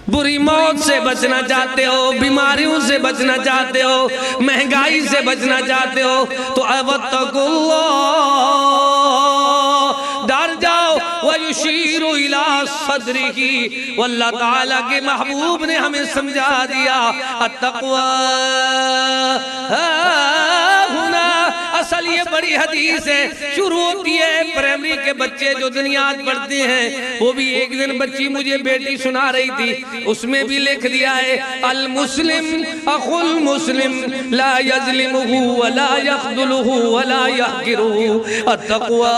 बुरी मौत से बचना चाहते हो, बीमारियों से बचना चाहते हो, महंगाई से बचना चाहते हो, तो अवत्तकुल्लाह, डर जाओ। वयुशीरु इला सदरिही, अल्लाह ताला के महबूब ने हमें समझा दिया अत्तक़वा हुना। असल ये बड़ी हदीस है, शुरू होती है प्राइमरी के बच्चे जो दुनियात पढ़ते हैं, वो भी एक दिन बच्ची मुझे बेटी सुना रही थी, उसमें भी लिख दिया है अल मुस्लिम अखुल मुस्लिम ला यज़लिमुहु वला यख़्दुलुहु वला यहक़िरुहु अत्तक़वा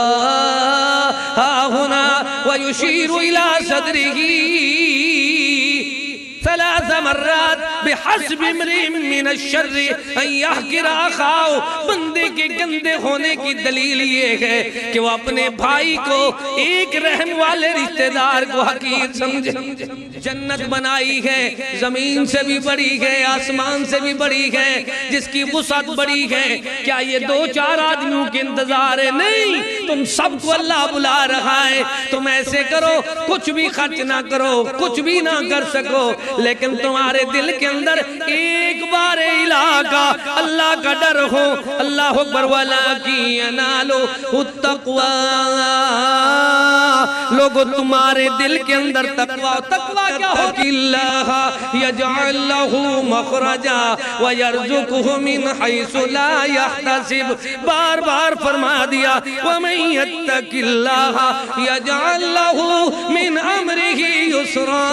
हाहुना वयुशीरु इला सदरिही सलास मर्रात बिहस्ब इम्रिइन मिन अश्शर्रि अन यहक़िर अख़ाहु। बंदे के गंदे होने की दलील ये है कि वो अपने भाई को, एक रहम वाले रिश्तेदार को हकीर समझे। जन्नत बनाई है, जमीन से भी बड़ी है, आसमान से भी बड़ी है, जिसकी वुसअत बड़ी है। क्या ये दो चार आदमियों के इंतजार है? नहीं, तुम सबको अल्लाह बुला रहा है। तुम ऐसे करो, कुछ भी खर्च ना करो, कुछ भी ना कर सको, लेकिन तुम्हारे दिल के अंदर एक बार इलाका अल्लाह का डर हो। अल्लाह अकबर वलाकिन यनालु तक़वा। लोगों, तुम्हारे दिल के अंदर तक़वा, तक़वा क्या हो? अल्लाह यजअल लहू मखरजा व यरज़ुक़हु मिन हैसु ला यहतसिब। बार बार फरमा दिया व मन यत्तक़िल्लाह यजअल लहू मिन अमरिही युसरा।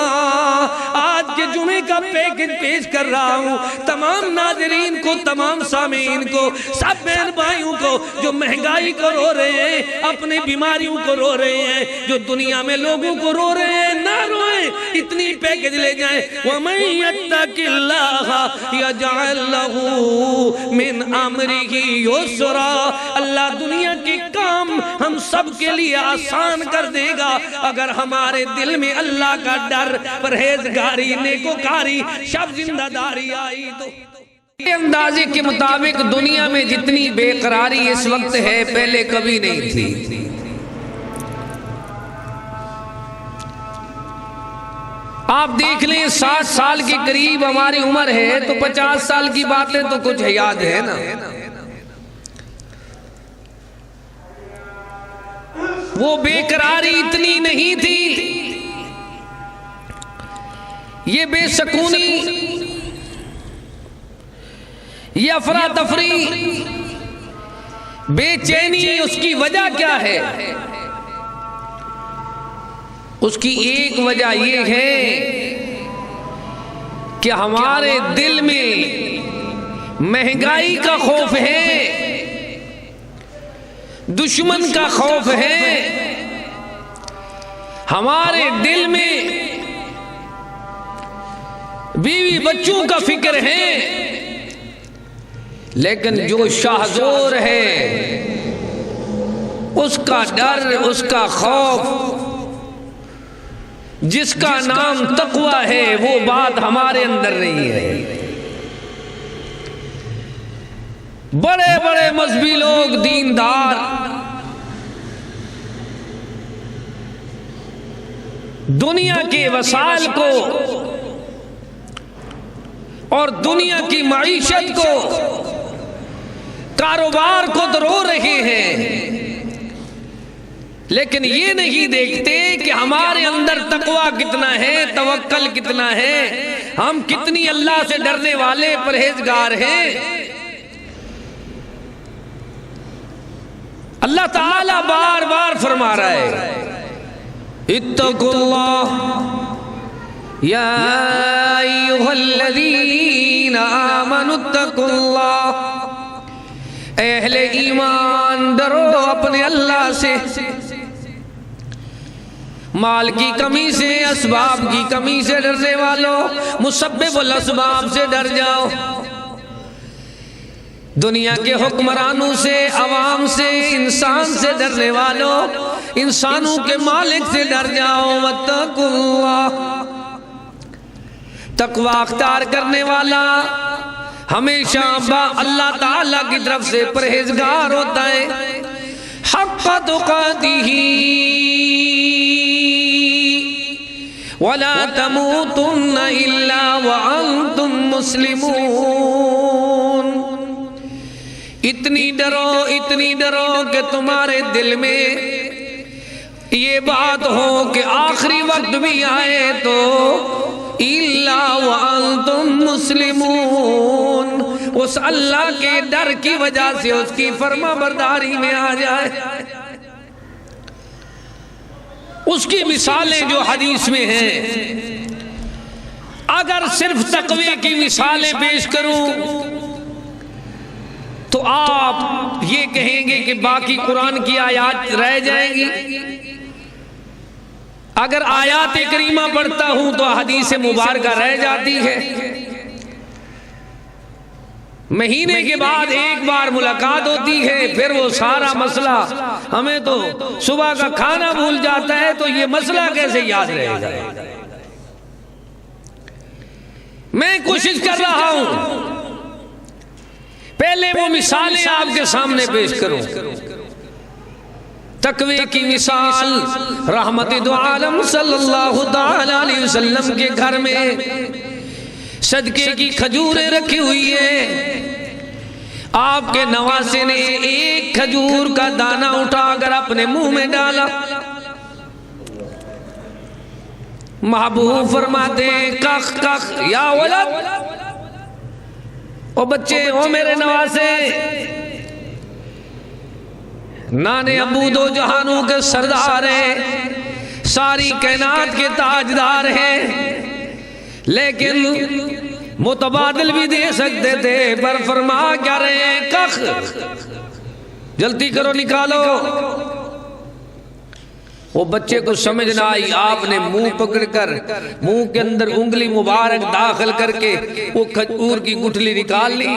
आज के जुमे का पैकेज पेश कर रहा हूँ तमाम नाज़रीन को, तमाम सामीन को, सब बहन भाइयों को जो महंगाई को रो रहे हैं, अपनी बीमारियों को रो रहे हैं, जो दुनिया में लोगों को रो रहे हैं, ना रोए, इतनी पैकेज ले जाए। वमन यत्तक़िल्लाह यजअल लहू मिन अमरिही युसरा। अल्लाह दुनिया के काम हम सब के लिए आसान कर देगा अगर हमारे दिल में अल्लाह का डर, परहेजगारी, नेकोकारी, शब जिंदादारी आई तो। अंदाजे के मुताबिक दुनिया में जितनी बेकरारी इस वक्त है, पहले कभी नहीं थी। आप देख लें, 60 साल के करीब हमारी उम्र है, तो 50 साल की बातें तो कुछ याद है ना। वो बेकरारी इतनी नहीं थी, ये बेसकूनी, ये अफरा तफरी, बेचैनी, उसकी वजह क्या है? उसकी एक वजह यह है कि हमारे दिल में महंगाई का खौफ है, दुश्मन का खौफ है, हमारे दिल में बीवी बच्चों का फिक्र है। लेकिन जो शाहजोर है, उसका डर, उसका खौफ, जिसका नाम तक़वा है, वो बात हमारे अंदर नहीं है। बड़े बड़े मजहबी लोग, दीनदार, दुनिया के वसाइल को और दुनिया की माईशत को, कारोबार को तो रहे हैं, लेकिन ये नहीं देखते कि हमारे अंदर तक़वा कितना है, तवक्कल कितना है, हम कितनी अल्लाह से डरने वाले परहेजगार हैं। अल्लाह ताला बार बार फरमा रहा है इत्तक़ुल्लाह या अय्युहल्लज़ीना आमनुत्तक़ुल्लाह। अहले ईमान, डरो अपने अल्लाह से। माल की कमी से, असबाब की कमी से डरने वालों, मुसब्बिबुल असबाब से डर जाओ। दुनिया के हुक्मरानों से, अवाम से, इंसान से डरने वालों, इंसानों के मालिक से डर जाओ। वत्तक़ुल्लाह, तक़वा अख्तियार करने वाला हमेशा अल्लाह ताला की तरफ से परहेजगार होता है। हक़्क़ तुक़ातिही वला तमूतुन्ना इल्ला व अंतुम मुस्लिमून। इतनी डरो कि तुम्हारे दिल में ये बात हो कि आखिरी वक्त भी आए तो इल्ला व अंतुम मुस्लिमून, उस अल्लाह के डर की वजह से उसकी फर्माबरदारी में आ जाए। उसकी मिसालें जो हदीस में हैं, अगर सिर्फ तकवे की मिसालें पेश करूं तो आप ये कहेंगे कि बाकी कुरान की आयत रह जाएगी। अगर आयात करीमा पढ़ता हूं तो हदीस मुबारक रह जाती है। महीने के बाद एक बार मुलाकात होती है, फिर वो सारा मसला, हमें तो सुबह का खाना भूल जाता है, तो ये मसला कैसे याद रहेगा। मैं कोशिश कर रहा हूं पहले वो मिसालें आपके सामने पेश करूं। तकवे की मिसाल, रहमत दो आलम सल्लल्लाहु अलैहि वसल्लम के घर में सदके की खजूरें रखी हुई है। आपके नवासे ने एक खजूर का दाना उठाकर अपने मुंह में डाला। महबूब फरमाते कख कख या वलद, ओ बच्चे, ओ मेरे नवासे, नाने अबू दो जहानों के सरदार हैं, सारी कायनात के ताजदार हैं, लेकिन मुतबादिल भी दे सकते थे, पर फरमा क्या रहे हैं, कख, जल्दी करो निकालो। वो बच्चे को समझ ना आई, आपने मुंह पकड़कर मुंह के अंदर उंगली मुबारक दाखिल करके वो खजूर की गुठली निकाल ली।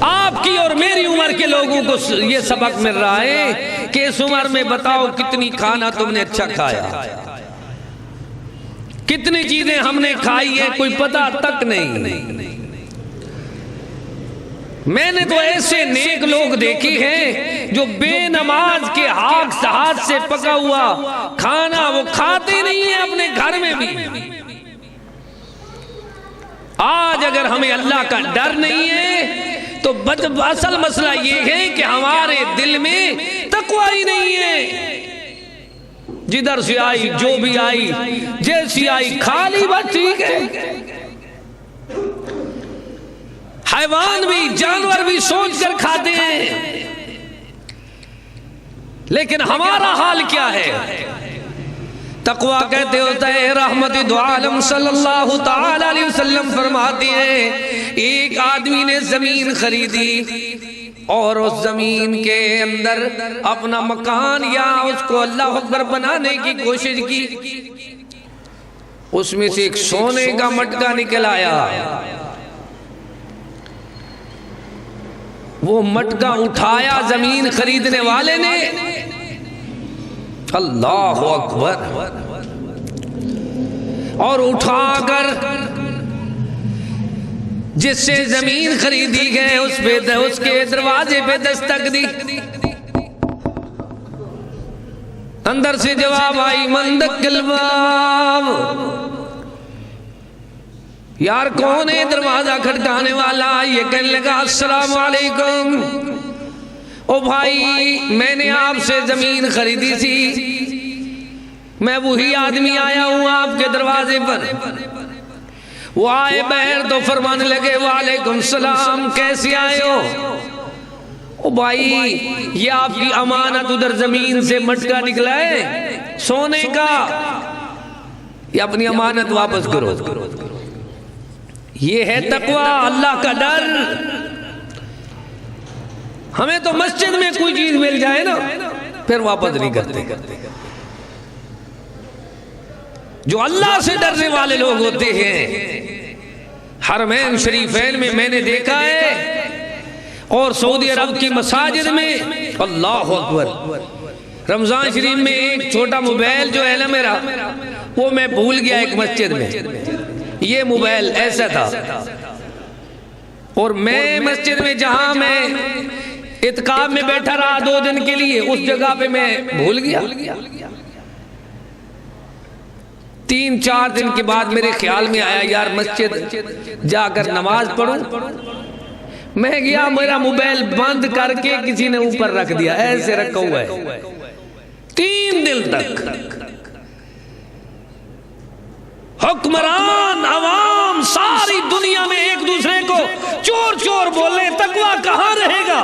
आपकी और मेरी उम्र के लोगों को ये सबक मिल रहा है कि इस उम्र में बताओ कितनी खाना तुमने अच्छा खाया, कितनी चीजें हमने खाई है, कोई पता तक नहीं। मैंने तो ऐसे नेक लोग देखे हैं जो बेनमाज के हाथ से पका हुआ खाना वो खाते नहीं है अपने घर में भी। आज अगर हमें अल्लाह का डर नहीं है तो असल मसला ये है कि हमारे दिल में तकवा ही नहीं है। जिधर से आई, जो भी आई, जैसी आई, खा ली, बस ठीक है। हैवान भी, जानवर भी सोच कर खाते हैं, लेकिन हमारा हाल क्या है। तकवा कहते होता है, रहमत दो आलम सल्लल्लाहु ताला अलैहि वसल्लम फरमाते हैं, एक आदमी ने जमीन खरीदी और उस जमीन के अंदर अपना मकान या उसको अल्लाह अकबर बनाने की कोशिश की। उसमें से एक सोने का मटका निकल आया। वो मटका उठाया जमीन खरीदने वाले ने, अल्लाह अकबर, और उठाकर जिससे जमीन खरीदी गए उसके दरवाजे पे दस्तक दी। अंदर से जवाब आई, मंदकिल बाब, यार कौन है दरवाजा खटकाने वाला। ये कहने लगा, अस्सलाम वालेकुम। ओ भाई, मैंने आपसे जमीन खरीदी थी, मैं वही आदमी आया हूं आपके दरवाजे पर। वो आए बहर तो फरमाने लगे, वालेकुम सलाम, कैसे आए हो। ओ भाई, ये आपकी अमानत उधर जमीन से मटका निकला है सोने का, ये अपनी अमानत वापस करो। ये है तकवा, अल्लाह का डर। हमें तो मस्जिद में कोई चीज मिल जाए ना, फिर वापस नहीं करते। जो अल्लाह से डरने वाले लोग होते हैं, हरमैन शरीफैन में मैंने देखा है, और सऊदी अरब की मसाजिद में, अल्लाह अकबर, रमजान शरीफ में एक छोटा मोबाइल जो है ना मेरा, वो मैं भूल गया एक मस्जिद में। ये मोबाइल ऐसा था, और मैं मस्जिद में जहां मैं इत्काफ में बैठा रहा 2 दिन के लिए, उस जगह पे मैं भूल गया। 3-4 दिन के बाद मेरे ख्याल में आया यार मस्जिद जाकर नमाज पढ़ूं। मैं गया, मेरा मोबाइल बंद करके किसी ने ऊपर रख दिया, ऐसे रखा हुआ है 3 दिन तक। हुक्मरान अवाम सारी दुनिया में एक दूसरे को चोर चोर बोले, तकवा कहां रहेगा?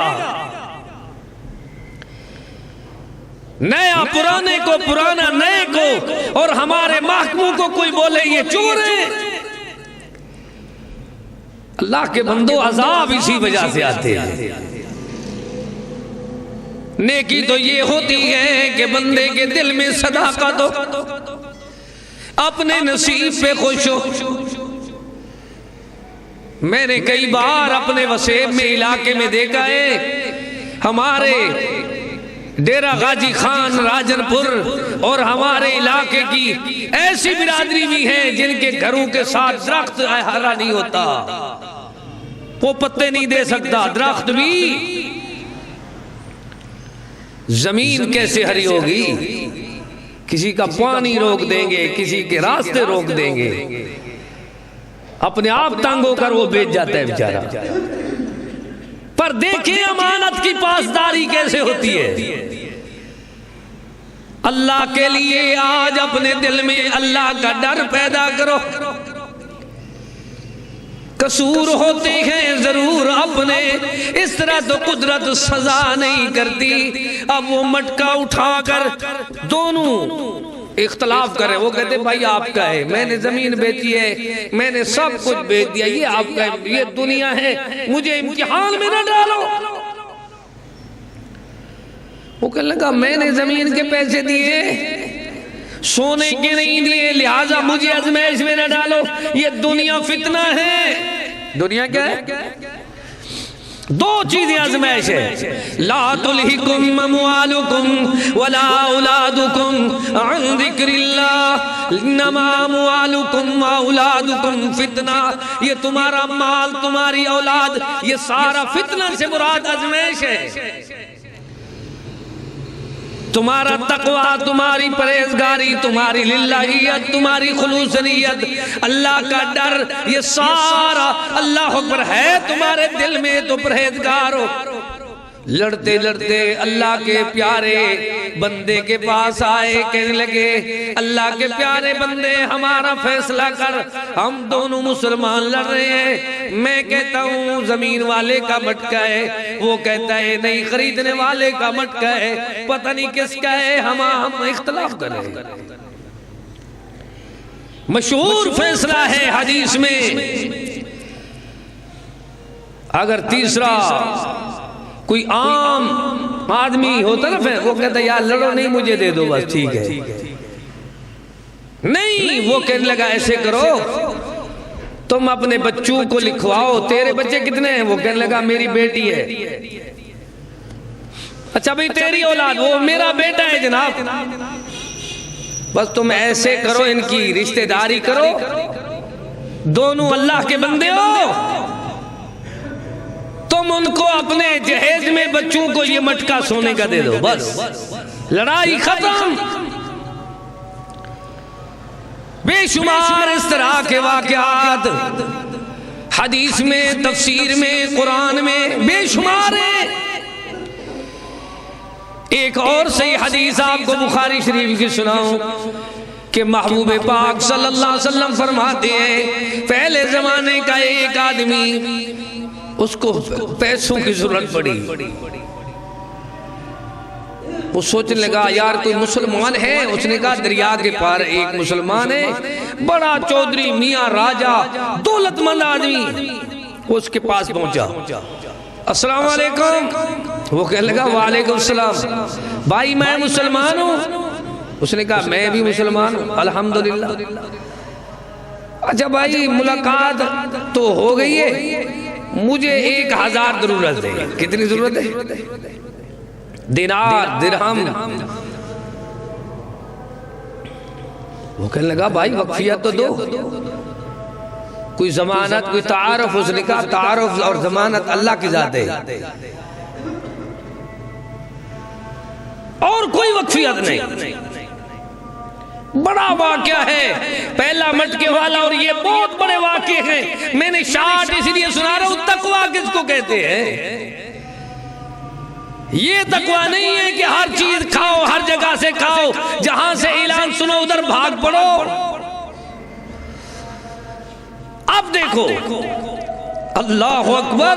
नया पुराने को, पुराना नए को, और हमारे महकमों को कोई बोले ये चोर है। अल्लाह के बंदो, अजाब इसी वजह से आते हैं। नेकी तो ये होती है कि बंदे के दिल में सदाकत हो, अपने नसीब पे खुश हो। मैंने कई बार अपने वसेब में इलाके में देखा है, हमारे डेरा गाजी खान राजनपुर और हमारे इलाके की ऐसी बिरादरी भी है जिनके घरों के साथ दरख्त हरा नहीं होता, वो पत्ते नहीं दे सकता। दरख्त भी, जमीन कैसे हरी होगी? किसी का पानी रोक देंगे, किसी के रास्ते रोक देंगे, अपने आप तंग होकर वो बेच जाता है बेचारा। पर देखिए अमानत की पासदारी कैसे होती है। अल्लाह के लिए आज अपने दिल में अल्लाह का डर पैदा करो। कसूर होते हैं जरूर अपने, इस तरह तो कुदरत सजा नहीं करती। अब वो मटका उठाकर दोनों इख्तलाफ करे, वो कहते भाई आपका है, मैंने जमीन बेची है, मैंने सब कुछ बेच दिया, ये आपका है, ये दुनिया है, मुझे इम्तिहान में न डालो। वो कहने लगा मैंने जमीन के पैसे दिए, सोने के नहीं दिए, लिहाजा मुझे आजमाइश में न डालो। ये दुनिया फितना है। दुनिया क्या है? 2 चीजें आजमाइश है। ला तुल्हिकुम अमवालुकुम वला औलादुकुम अन जिक्रिल्लाह इन्नमा अमवालुकुम व औलादुकुम फितना। ये तुम्हारा माल, तुम्हारी औलाद, ये सारा फितना से मुराद आजमाइश है। तुम्हारा तकवा, तुम्हारी परहेजगारी, तुम्हारी लिल्लाहियत, तुम्हारी खुलूस नियत, अल्लाह का डर, ये सारा अल्लाह अकबर है तुम्हारे दिल में, तो परहेजगार हो। लड़ते लड़ते अल्लाह के प्यारे बंदे के पास आए, कहने लगे अल्लाह के प्यारे बंदे हमारा फैसला कर, हम दोनों मुसलमान लड़ रहे हैं। मैं कहता हूँ जमीन वाले का मटका है, वो कहता है नहीं खरीदने वाले का मटका है, पता नहीं किसका है, हम इख्तलाफ करें। मशहूर फैसला है हदीस में। अगर तीसरा कोई आम आदमी होता ना, फिर वो कहता यार लड़ो नहीं, मुझे दे दो बस, ठीक है। नहीं, वो कहने लगा ऐसे करो, तुम अपने बच्चों को लिखवाओ। तेरे बच्चे कितने हैं? वो कहने लगा मेरी बेटी है। अच्छा भाई तेरी औलाद? वो मेरा बेटा है जनाब। बस तुम ऐसे करो, इनकी रिश्तेदारी करो, दोनों अल्लाह के बंदे हो, तुम उनको अपने जहेज में बच्चों को ये मटका सोने का दे दो, बस लड़ाई खत्म। बेशुमार इस तरह के वाक़यात हदीस में, तफसीर में, कुरान में बेशुमार है। एक और सही हदीस आपको बुखारी शरीफ की सुनाऊं कि महबूब पाक सल्लल्लाहु अलैहि वसल्लम फरमाते हैं पहले जमाने का एक आदमी, उसको पैसों की जरूरत पड़ी। वो सोचने लगा यार कोई मुसलमान है। उसने कहा दरिया के पार एक मुसलमान है, बड़ा चौधरी मियाँ राजा दौलतमंद आदमी। वो उसके पास पहुंचा, अस्सलाम वालेकुम। वो कहने लगा वालेकुम सलाम। भाई मैं मुसलमान हूँ। उसने कहा मैं भी मुसलमान हूँ, अल्हम्दुलिल्लाह। अच्छा भाई मुलाकात तो हो गई है, मुझे 1000 जरूरत है। कितनी जरूरत है? दिनार, दिरहम। वो कहने लगा भाई वक्फिया तो दो, कोई जमानत, कोई तारुफ। उसने कहा तारुफ और जमानत अल्लाह की जात है। और कोई वक्फियत नहीं। बड़ा वाक़या है पहला मटके वाला, और ये बहुत बड़े वाक़े हैं। मैंने शार्ट इसलिए सुना रहा हूं, तकवा किसको कहते हैं। ये तकवा नहीं है कि हर चीज खाओ, हर जगह से खाओ, जहां से ऐलान सुनो उधर भाग पड़ो। अब देखो, अल्लाह अकबर,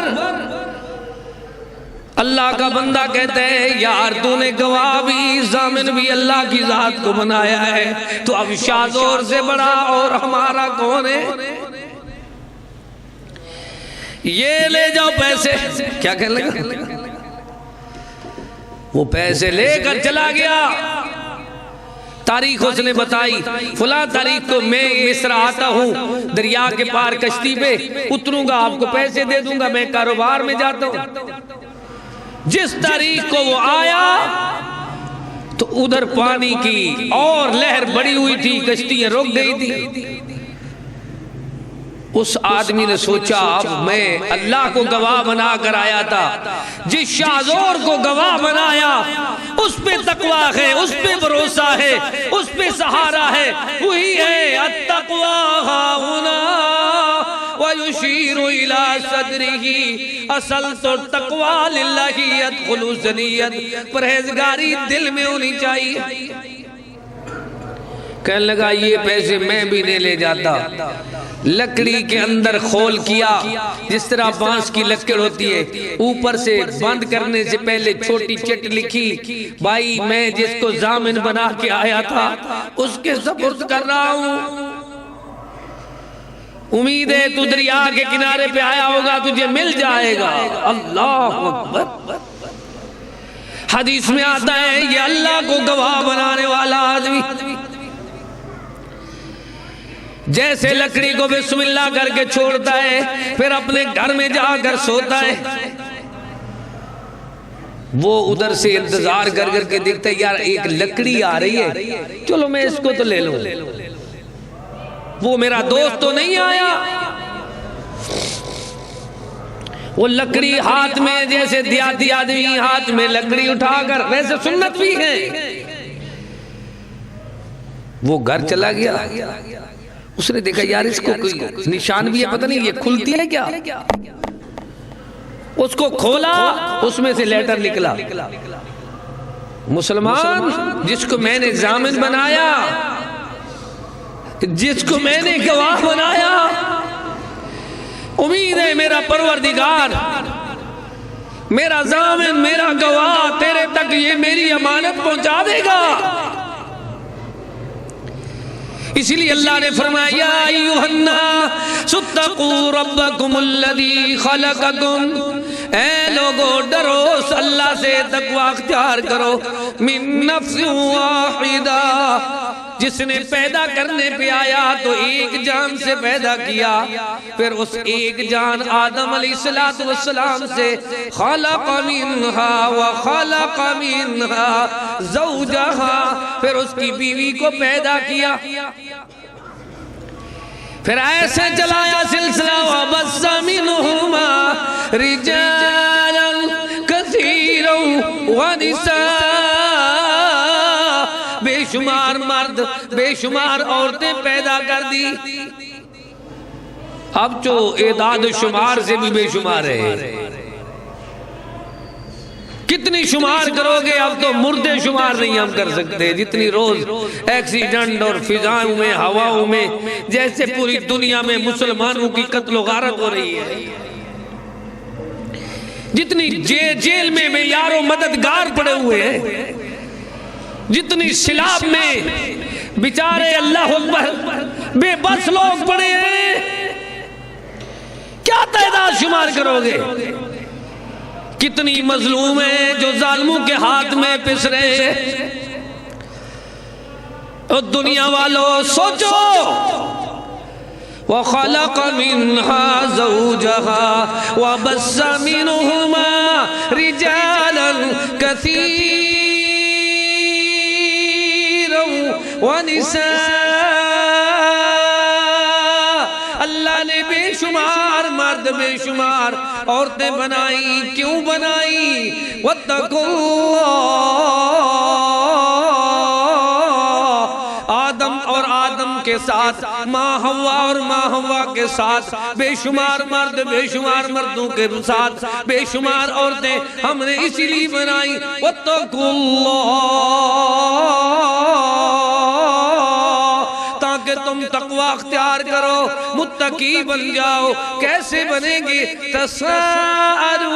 अल्लाह का बंदा कहते हैं यार तूने गवाह भी, जामिन भी अल्लाह की जात को बनाया है, तो अब शाज़ोर से बड़ा और हमारा कौन है। ये ले जाओ पैसे, क्या कहने लगा, वो पैसे लेकर चला गया। तारीख उसने बताई, फला तारीख को मैं मिस्र आता हूँ, दरिया के पार कश्ती पे उतरूंगा, आपको पैसे दे दूंगा, मैं कारोबार में जाता हूँ। जिस तारीख को वो आया तो उधर पानी की और लहर बड़ी हुई थी, कश्तियां रुक गई थी। उस आदमी ने सोचा अब मैं अल्लाह को गवाह बना कर आया था, जिस शाज़ोर को गवाह बनाया उस पे तकवा है, उस पे भरोसा है, उस पे सहारा है, वही है अत्तक़वा हाहुना व युशीरु इला सदरिही। असल तो तकवा लिल्लाहियत, खुलूसनियत, परहेजगारी दिल में होनी चाहिए। कहने लगा ये पैसे मैं भी नहीं ले जाता। लकड़ी के अंदर खोल किया, जिस तरह बांस की लकड़ होती है, ऊपर से बंद करने से पहले छोटी चिट लिखी, भाई मैं जिसको जामिन बना के आया था उसके सुपुर्द कर रहा हूं, उम्मीद है तू दरिया के किनारे पे आया होगा, तुझे मिल जाएगा। अल्लाह अकबर। हदीस में आता है ये अल्लाह को गवाह बनाने वाला आदमी जैसे लकड़ी को बिस्मिल्लाह करके छोड़ता है, फिर अपने घर में जाकर सोता है, वो उधर से इंतजार कर करके देखता है यार एक लकड़ी आ रही है, चलो मैं इसको तो ले लूं, वो मेरा दोस्त तो नहीं आया। वो लकड़ी हाथ में, जैसे देहाती आदमी हाथ में लकड़ी उठाकर, वैसे सुन्नत भी है, वो घर चला गया। उसने देखा यार इसको कोई निशान भी है, पता नहीं ये खुलती है क्या। उसको खोला, उसमें से लेटर निकला, मुसलमान जिसको मैंने जामिन बनाया, जिसको मैंने गवाह बनाया, उम्मीद है मेरा परवरदिगार, मेरा जामिन, मेरा गवाह तेरे तक ये मेरी अमानत पहुंचा देगा। इसीलिए अल्लाह ने फरमाया अय्युहन्नास सुत्तकू रब्बकुमुल्लज़ी खलक़कुम, ऐ लोगो डरो अल्लाह से, तकवा अख्तियार करो, मिन नफ्सिन वाहिदा, जिसने पैदा करने पे आया तो एक जान से पैदा किया, फिर उस एक जान आदम अलैहिस्सलातु वस्सलाम से खलक़ मिन्हा व खलक़ मिन्हा ज़ौजहा, फिर उसकी बीवी को पैदा किया, फिर ऐसे चलाया सिलसिला, वबस्स मिन्हुमा रिजालन कसीरन व निसा, बेशुमार मर्द बेशुमार औरतें पैदा कर दी। अब जो एदाद शुमार से भी बेशुमार है, कितनी शुमार करोगे, अब तो मुर्दे शुमार नहीं हम कर सकते, जितनी रोज एक्सीडेंट और फिजाओं में, हवाओं में, जैसे पूरी दुनिया में मुसलमानों की कत्ल गारत हो रही है, जितनी जेल में यारों मददगार पड़े हुए हैं, जितनी सिलाब में बेचारे अल्लाह अकबर बेबस लोग पड़े हैं, क्या तादाद शुमार करोगे। कितनी मजलूम है जो जालिमों के हाथ में पिस रहे हैं। और दुनिया वालों सोचो, व खलक़ मिन्हा ज़ौजहा व बस्स मिन्हुमा रिजालन कसीरन व निसा, अल्लाह ने बेशुमार मर्द बेशुमार औरतें बनाई। क्यों बनाई? आदम और आदम के साथ माँ हव्वा और माँ हव्वा के साथ बेशुमार मर्द बेशुमार मर्दों के साथ बेशुमार औरतें हमने इसीलिए बनाई। ताकि तुम तकवा अख्तियार करो, मुत्तकी बन जाओ। कैसे बनेंगे? तसाअलून,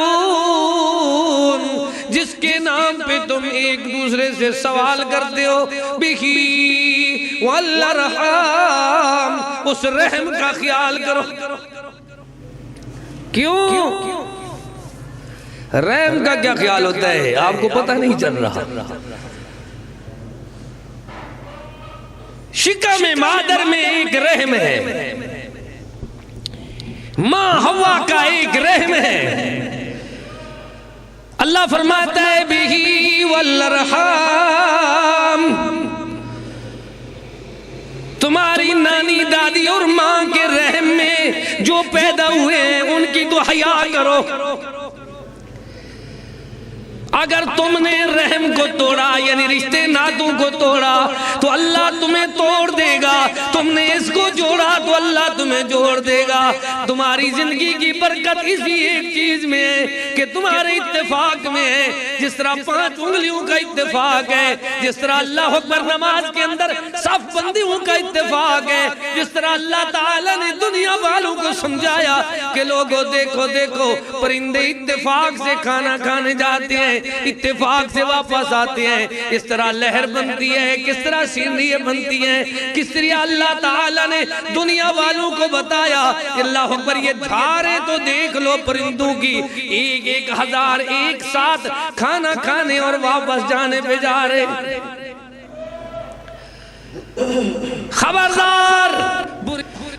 जिसके नाम पे तुम एक दूसरे से सवाल करते हो। बिही वल्लरहम, उस रहम का ख्याल करो। क्यों? रहम का क्या ख्याल होता है आपको पता नहीं चल रहा। शिका में मादर में एक रहम है, माँ हव्वा का एक रहम है। अल्लाह फरमाता है बिही वल्लरहम, तुम्हारी नानी दादी और माँ के रहम में जो पैदा हुए हैं उनकी तो हया करो। अगर तुमने रहम को तोड़ा यानी रिश्ते नातों को तोड़ा तो अल्लाह तुम्हें तोड़ देगा। तुमने इसको जोड़ा तो अल्लाह तुम्हें जोड़ देगा। तुम्हारी जिंदगी की बरकत इसी एक चीज में है कि तुम्हारे इत्तेफाक में है। जिस तरह 5 उंगलियों का इत्तेफाक है, जिस तरह अल्लाह अकबर नमाज के अंदर सफ बंदियों का इत्तेफाक है, जिस तरह अल्लाह ताला ने दुनिया वालों को समझाया कि लोगों देखो देखो परिंदे इत्तेफाक से खाना खाने जाते हैं, इत्तेफाक से वापस आते हैं। इस तरह लहर बनती है, किस तरह सीनरी बनती है, किस तरह अल्लाह ताला ने दुनिया वालों को बताया। अल्लाह अकबर, ये धारे तो देख लो परिंदों की, 1,000 एक साथ खाना खाने और वापस जाने पे जा रहे। खबरदार,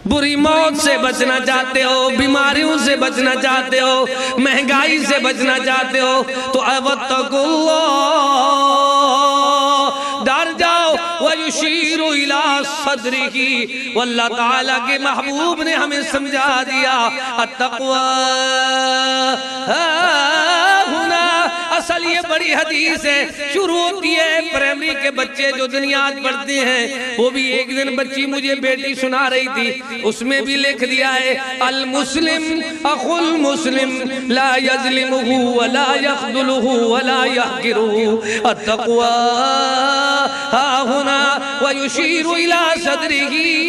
बुरी मौत से बचना चाहते हो, बीमारियों से बचना चाहते हो, महंगाई से बचना चाहते हो तो अवत्तकुल्लाह, डर जाओ। वयुशीरु इला सदरिही, अल्लाह ताला के महबूब ने हमें समझा दिया अत्तक़वा हुना। असल ये बड़ी हदीस है, शुरू होती है प्राइमरी के बच्चे जो दुनियात पढ़ते हैं। वो भी एक दिन बच्ची मुझे बेटी सुना रही थी, उसमें भी लिख दिया है अल मुस्लिम अखुल मुस्लिम ला यज़लिमुहु वला यख़्दुलुहु वला यहक़िरुहु अत्तक़वा हाहुना वयुशीरु इला सदरिही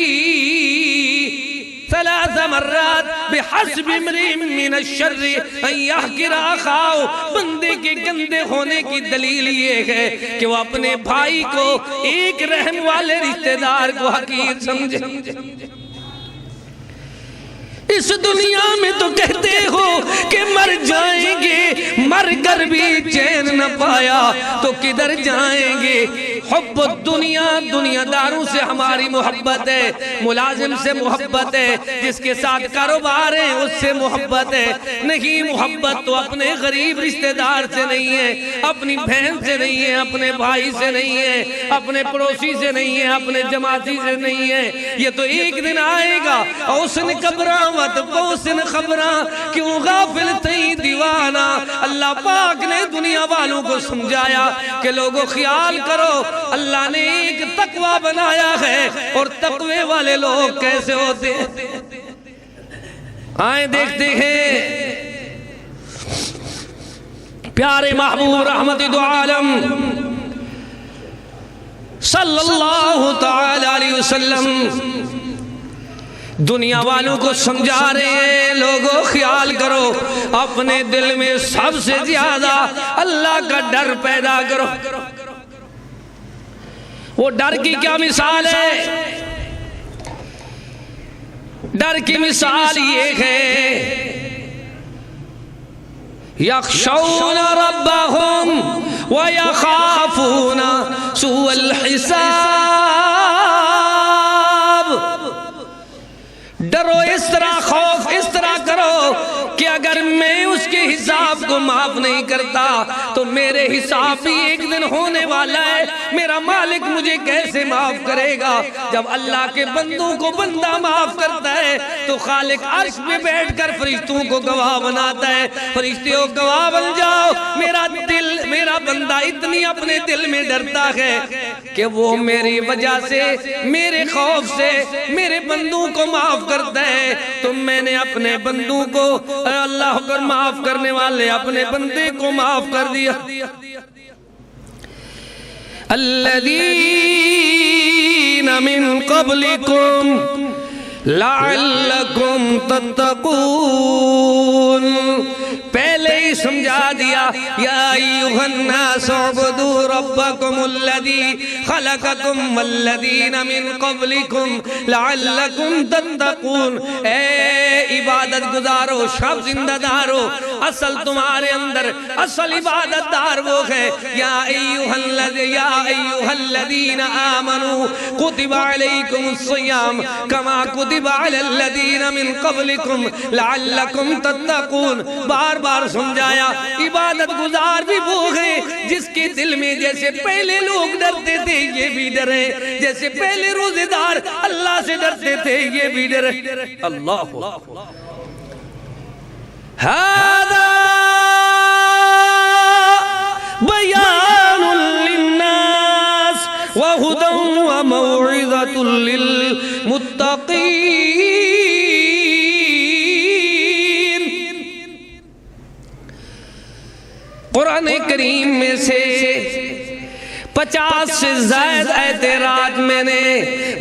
सलासा मर्रात बिहस्बि इम्रिइन मिन अश्शर्रि अन यहक़िरा अख़ाहु। बंदे के गंदे होने की दलील ये है कि वो अपने भाई को, एक रहम वाले रिश्तेदार को हकीर समझे। इस दुनिया में तो कहते हो कि मर जाएंगे, मर कर भी चैन न पाया तो किधर जाएंगे। हुब्ब दुनिया, दुनियादारों से हमारी मोहब्बत है, मुलाजिम से मोहब्बत है, जिसके साथ कारोबार है उससे मोहब्बत है। नहीं, मोहब्बत तो अपने गरीब रिश्तेदार से नहीं है, अपनी बहन से नहीं है, अपने भाई से नहीं है, अपने पड़ोसी से नहीं है, अपने जमाती से नहीं है। ये तो एक दिन आएगा। औसन कब्रा मत पोसन खबरा, क्यों गाफिल थई दीवाना। अल्लाह पाक ने दुनिया वालों को समझाया कि लोगों ख्याल करो, अल्लाह ने एक तकवा बनाया है और तकवे वाले लोग कैसे होते हैं। आए देखते हैं प्यारे महबूब रहमत दो आलम सल्लल्लाहु तआला अलैहि वसल्लम दुनिया वालों को समझा रहे हैं, लोगों ख्याल करो, अपने दिल में सबसे ज्यादा अल्लाह का डर पैदा करो। वो डर की क्या मिसाल है? डर की मिसाल ये है, यख्शौना रब्बहुम व यखाफूना सुअल हिसाब। डरो, इस तरह खौफ इस तरह करो कि अगर मैं उसके हिसाब को माफ नहीं करता तो मेरे हिसाब भी एक दिन होने वाला है। मेरा मालिक मुझे कैसे माफ करेगा? जब अल्लाह के बंदों को बंदा माफ करता है तो खालिक अर्श पे बैठकर फरिश्तों को गवाह बनाता है, फरिश्तों गवाह बन जाओ, मेरा बंदा इतनी अपने दिल में डरता है कि वो मेरी वजह से, मेरे खौफ से मेरे बंदों को माफ करता है। तो मैंने अपने बंदों को, अल्लाह कर माफ करने वाले अपने बंदे को माफ कर दिया। अल्लज़ीना मिन क़ब्लिकुम लअल्लकुम तत्तक़ून, पहले ही समझा दिया। या अय्युहन्नास उअ्बुदू रब्बकुमुल्लज़ी खलक़कुम वल्लज़ीना मिन क़ब्लिकुम लअल्लकुम तत्तक़ून। ए इबादत गुजारो, शब जिंदादारो, असल तुम्हारे अंदर असल इबादतदार वो है। या अय्युहल्लज़ीना आमनू कुतिबा अलैकुमुस्सियाम कमा कुतिबा अलल्लज़ीना मिन क़ब्लिकुम लअल्लकुम तत्तक़ून। बार बार समझाया। इबादत गुजार भी वो है जिसके दिल में जैसे पहले लोग डरते थे ये भी डरे, जैसे पहले रोजेदार अल्लाह से डरते थे ये भी डरे। अल्लाह हादा बयानुल लिन्नास व हुदन व मौइज़तुल लिल मुत्तक़ीन। कुरान करीम में से 50 से ज्यादा एतराज मैंने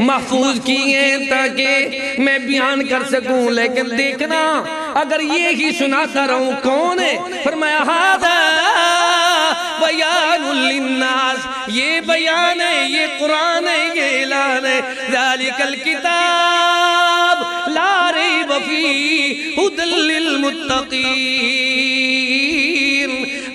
महफूज किए ताकि मैं बयान कर सकूं, लेकिन देखना अगर ये ही सुनाता रहूं कौन है? फरमाया हादा बयानुल लिन्नास, ये बयान है, ये कुरान है, ये ऐलान है। ज़ालिकल किताब ला रैब फीह हुदल लिल मुत्तक़ीन।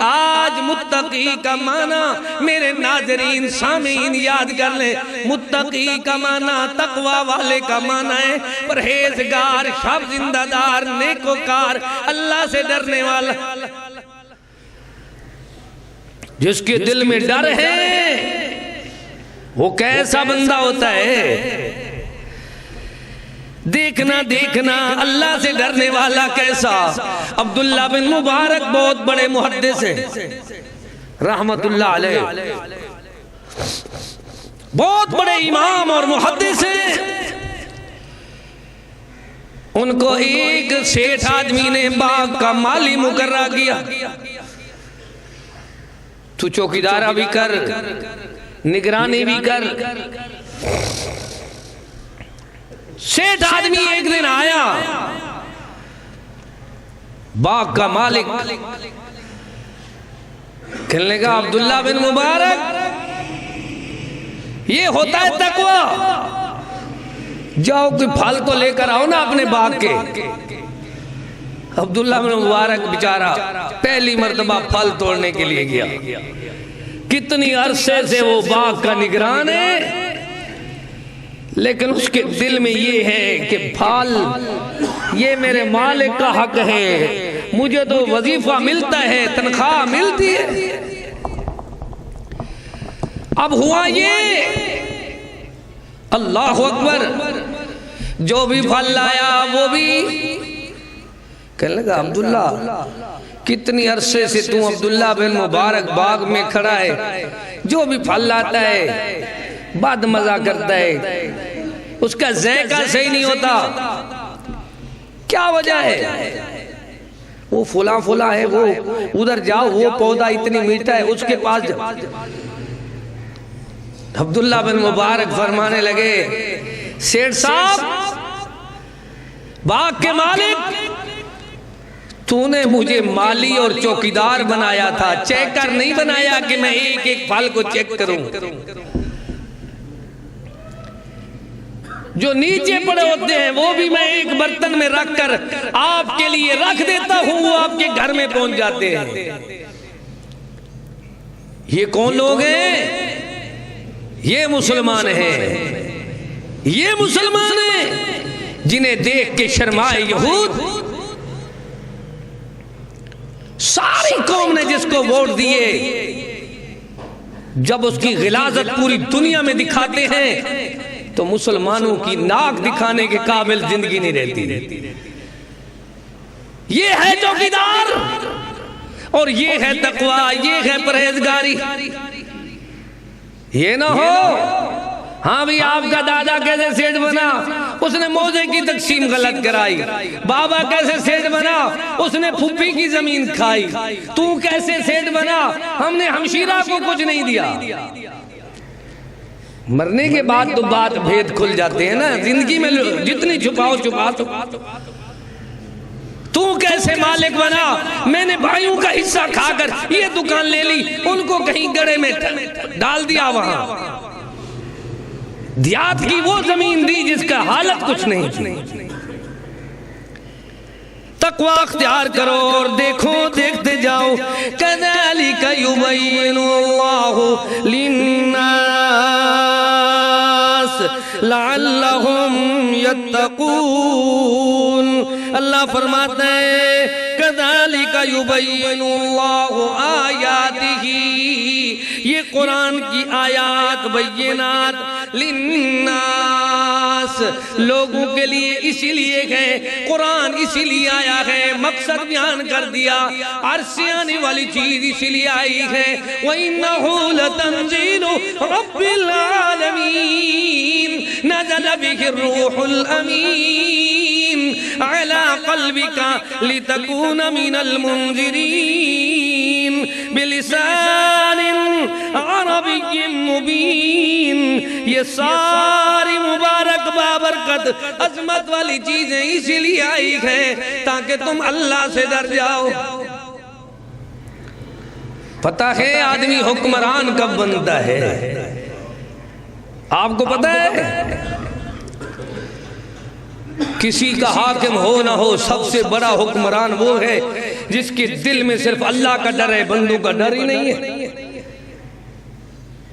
आज मुत्तकी का माना मेरे नाज़रीन सामीन याद कर ले। मुत्तकी का माना तकवा वाले का माना है परहेजगार, शब जिंदादार, नेकोकार, अल्लाह से डरने वाला। जिसके दिल में डर है वो कैसा बंदा होता है? देखना देखना अल्लाह से डरने वाला कैसा। अब्दुल्ला बिन मुबारक बहुत बड़े मुहद्दिस हैं रहमतुल्लाह अलैह, बहुत बड़े इमाम और मुहद्दिस हैं। उनको एक सेठ आदमी ने बाग का माली मुकर्रा किया। तू चौकीदारा भी कर, निगरानी भी कर। सेठ आदमी एक दिन आया, बाग का मालिक, कहने लगा अब्दुल्ला बिन मुबारक ये होता है तकवा, जाओ कोई फल तो लेकर आओ ना अपने बाग के। अब्दुल्ला बिन मुबारक बेचारा पहली मर्तबा फल तोड़ने के लिए गया। कितनी अरसे से वो बाग का निगरान है, लेकिन उसके दिल में ये है कि फल ये मेरे मालिक का हक है, मुझे तो वजीफा मिलता है, तनख्वाह मिलती है। अब हुआ ये, अल्लाह अकबर, जो भी फल लाया वो भी कहने लगा अब्दुल्ला कितनी अरसे से तू अब्दुल्ला बिन मुबारक बाग में खड़ा है, जो भी फल लाता है बाद मजा करता है, उसका ज़ायका सही नहीं होता, क्या वजह है? वो फुला फुला है, वो उधर जाओ, वो पौधा इतनी मीठा है, उसके पास जाओ। अब्दुल्ला बिन मुबारक फरमाने लगे सेठ साहब, बाग के मालिक, तूने मुझे माली और चौकीदार बनाया था, चेकर नहीं बनाया कि मैं एक एक फल को चेक करूं। जो नीचे पड़े होते हैं वो भी मैं एक बर्तन में रखकर आपके लिए रख देता हूं, वो आपके घर में पहुंच जाते हैं। ये कौन लोग हैं? ये मुसलमान हैं, ये मुसलमान हैं जिन्हें देख के शर्माए यहूद। सारी कौम ने जिसको वोट दिए, जब उसकी गिलाजत पूरी दुनिया में दिखाते हैं तो मुसलमानों की नाक दिखाने के काबिल जिंदगी नहीं रहती। ये है चौकीदार और ये है तकवा, ये है परहेजगारी। ये ना हो हाँ भाई आपका दादा कैसे सेठ बना, उसने मौजे की तकसीम गलत कराई। बाबा कैसे सेठ बना, उसने फुफ्फी की जमीन खाई। तू कैसे सेठ बना, हमने हमशीरा को कुछ नहीं दिया। मरने के बाद तो बात भेद खुल जाते हैं ना, जिंदगी में जितनी छुपाओ छुपा तो। तू कैसे मालिक बना, मैंने भाइयों का हिस्सा खाकर ये दुकान ले ली, उनको कहीं गड़े में डाल दिया, वहां दियात की वो जमीन दी जिसका हालत कुछ नहीं थी। तकवा अख्तियार करो और देखो, देखते जाओ। कज़ालिका युबय्यिनुल्लाहु लिन्नास लअल्लहुम यत्तकून। अल्लाह फरमाते हैं कज़ालिका युबय्यिनुल्लाहु आयातिही, ये कुरान की आयात बय्यिनात लिन्नास, लोगों के लिए इसीलिए है कुरान, इसीलिए आया है, मकसद बयान कर दिया। अर्श से आने वाली चीज इसीलिए आई है। व इन्नहु लतंजीलु रब्बिल आलमीन नज़ल बिहि रूहुल अमीन अला क़ल्बिका लितकून मिनल मुंज़िरीन बिलिसानिन अरबिय्यिन मुबीन। ये सारी मुबारक बाबरकत अजमत वाली चीजें इसीलिए आई है ताकि तुम अल्लाह से डर जाओ। पता है आदमी हुक्मरान कब बनता है, आपको पता है? किसी का हाकिम हो ना हो, सबसे बड़ा हुक्मरान वो है जिसके दिल में सिर्फ अल्लाह का डर है, बंदों का डर ही नहीं है।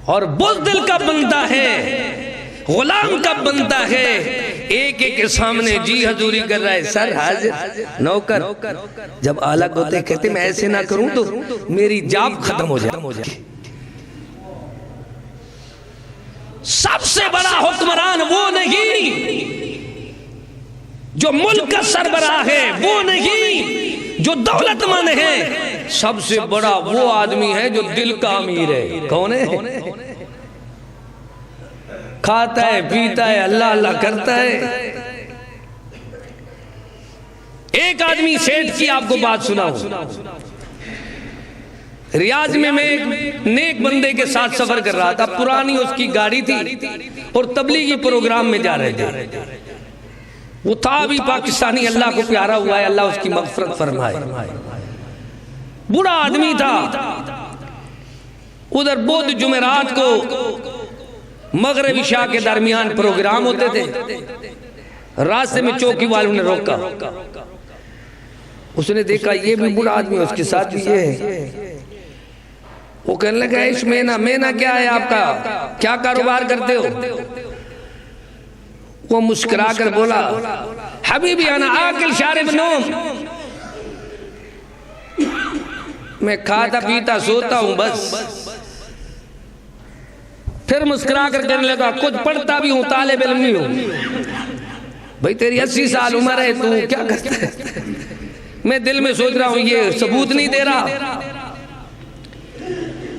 और बुज़दिल कब बनता है, गुलाम कब बनता है? एक एक के सामने जी हजूरी कर रहा है, सर हाजिर नौकर। जब आलग होते कहते मैं ऐसे ना करूं तो मेरी जाब खत्म हो जाए। सबसे बड़ा हुक्मरान वो नहीं जो मुल्क का सरबराह है, वो नहीं जो दौलतमंद है। सबसे बड़ा वो आदमी है जो दिल का अमीर है। कौन है? खाता है, पीता है, अल्लाह अल्लाह करता है। एक आदमी सेठ की आपको बात सुनाऊं। रियाज में मैं एक नेक बंदे के साथ सफर कर रहा था, पुरानी उसकी गाड़ी थी और तबलीगी प्रोग्राम में जा रहे थे। वो था भी पाकिस्तानी, अल्लाह को प्यारा हुआ है, अल्लाह उसकी मग़फ़िरत फरमाए। बुरा आदमी था। उधर बुध जुमेरात को मगरिब इशा के दरमियान प्रोग्राम होते थे। रास्ते में चौकी वालों ने रोका, उसने देखा ये भी बुरा आदमी, उसके साथ भी ये है। वो कहने लगा इस मेना क्या है आपका, क्या कारोबार करते हो? वो मुस्कुरा कर बोला हबीबी अना आकिल शारिब नौम, मैं खाता पीता सोता हूं बस। फिर मुस्कुरा कर कहने लगा कुछ पढ़ता भी हूं, तालिब इल्म भी हूं। भाई तेरी 80 साल उम्र है, तू क्या करता है? मैं दिल में सोच रहा हूं ये सबूत नहीं दे रहा।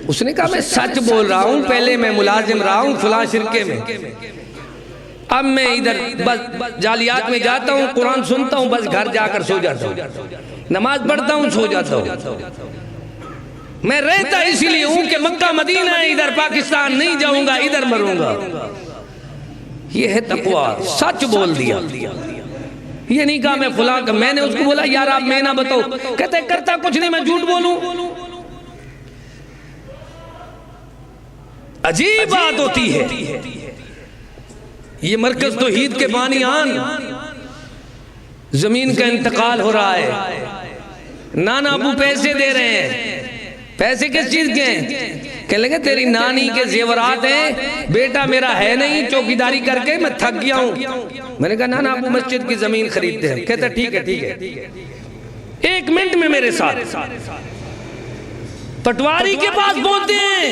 उसने कहा मैं सच बोल रहा हूं, पहले मैं मुलाजिम रहा हूं फलां शिरके में, अब मैं इधर बस जालियात में जाता हूँ, कुरान सुनता हूँ, बस घर जाकर सो जाता हूँ, नमाज पढ़ता हूँ, सो जाता हूँ। मैं रहता इसीलिए हूँ कि मक्का मदीना है, इधर पाकिस्तान नहीं जाऊंगा, इधर मरूंगा। ये है तकवा, सच बोल दिया। ये नहीं कहा मैं फुला का। मैंने उसको बोला यार आप मैं ना बताओ, कहते करता कुछ नहीं, मैं झूठ बोलूं। अजीब बात होती है। ये मरकज तौहीद के बानियान, जमीन का इंतकाल हो रहा है, नाना अबू पैसे दे रहे हैं। पैसे किस चीज के हैं? कहने लगे तेरी नानी के जेवरात हैं, बेटा मेरा है नहीं, चौकीदारी करके मैं थक गया हूं। मैंने कहा नाना अबू मस्जिद की जमीन खरीदते हैं। कहता ठीक है ठीक है। 1 मिनट में मेरे साथ पटवारी के पास पहुंचते हैं।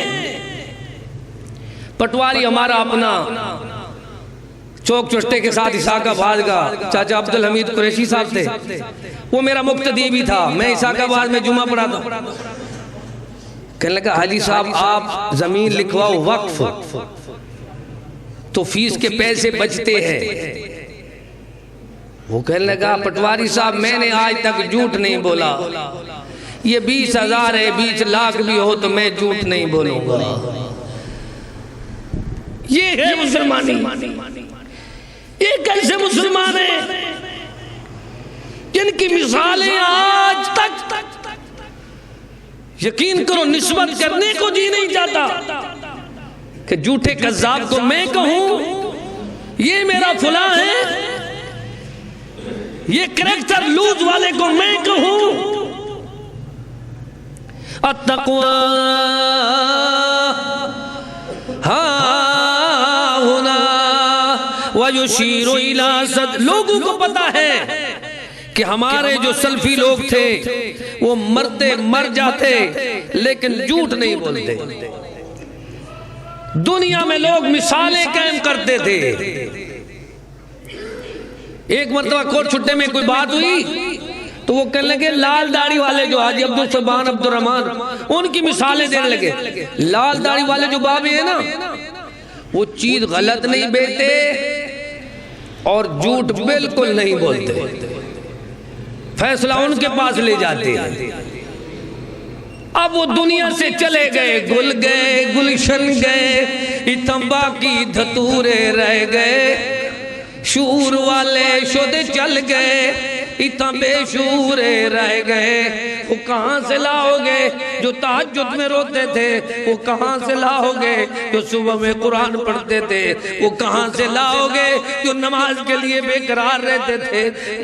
पटवारी हमारा अपना चौक चुस्टे के साथ इसाकाबाद का चाचा अब्दुल हमीद कुरैशी साहब थे, वो मेरा मुक्तदी भी था। मैं इसाकाबाद में जुमा पढ़ा था। कहने लगा हाजी साहब आप जमीन लिखवाओ वक्फ तो फीस के पैसे बचते हैं। वो कहने लगा पटवारी साहब मैंने आज तक झूठ नहीं बोला, ये 20,000 है, 20 लाख भी हो तो मैं झूठ नहीं बोलूंगा। ये है मुसलमानी। ये कैसे मुसलमान है जिनकी मिसालें आज तक यकीन करो निस्बत करने को जी नहीं चाहता कि झूठे कज़्ज़ाब को मैं कहूं ये मेरा फुला है, ये करैक्टर लूज वाले को मैं कहूं। अत्तक़वा हाहुना व युशीरु इला सद। लोगों को पता है कि हमारे जो सल्फी लोग थे वो मरते मर जाते लेकिन झूठ नहीं बोलते। दुनिया में लोग मिसालें कायम करते थे। एक मरतबा कोट छुट्टे में कोई बात हुई तो वो कहने लगे लाल दाढ़ी वाले जो हाजी अब्दुल सुभान अब्दुल रहमान उनकी मिसालें देने लगे। लाल दाढ़ी वाले जो बाबे हैं ना वो चीज गलत नहीं बेचते और झूठ बिल्कुल नहीं बोलते, फैसला उनके पास ले जाते हैं। अब वो दुनिया से चले गए, गुल गए, गुलशन गए, इतंबा की धतूरे रह गए। शूर वाले शुद्ध चल गए, इतना बेशूरे रह गए। वो कहां से लाओगे जो तहज्जुद में रोते थे, वो कहां से लाओगे जो सुबह में कुरान पढ़ते थे, वो कहां से लाओगे जो नमाज के लिए बेकरार रहते थे।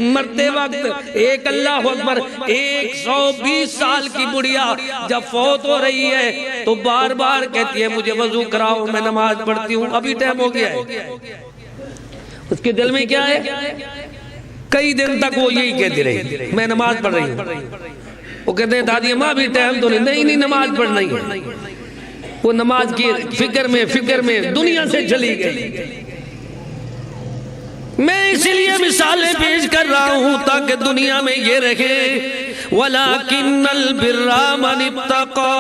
मरते वक्त एक अल्लाह अकबर 120 साल की बुढ़िया जब फौत हो रही है तो बार बार कहती है मुझे वजू कराओ मैं नमाज पढ़ती हूँ, अभी टाइम हो गया है। उसके दिल में क्या है? कई दिन तक वो यही कहती रही मैं नमाज पढ़ रही हूँ। वो कहते हैं दादी अम्मा भी टाइम तो नहीं नमाज पढ़ना ही है। वो नमाज की फिक्र में दुनिया से चली गई। मैं इसीलिए मिसालें पेश कर रहा हूं ताकि दुनिया में ये रखे वलाकिन्नल बिर्रा मन इत्तक़ा।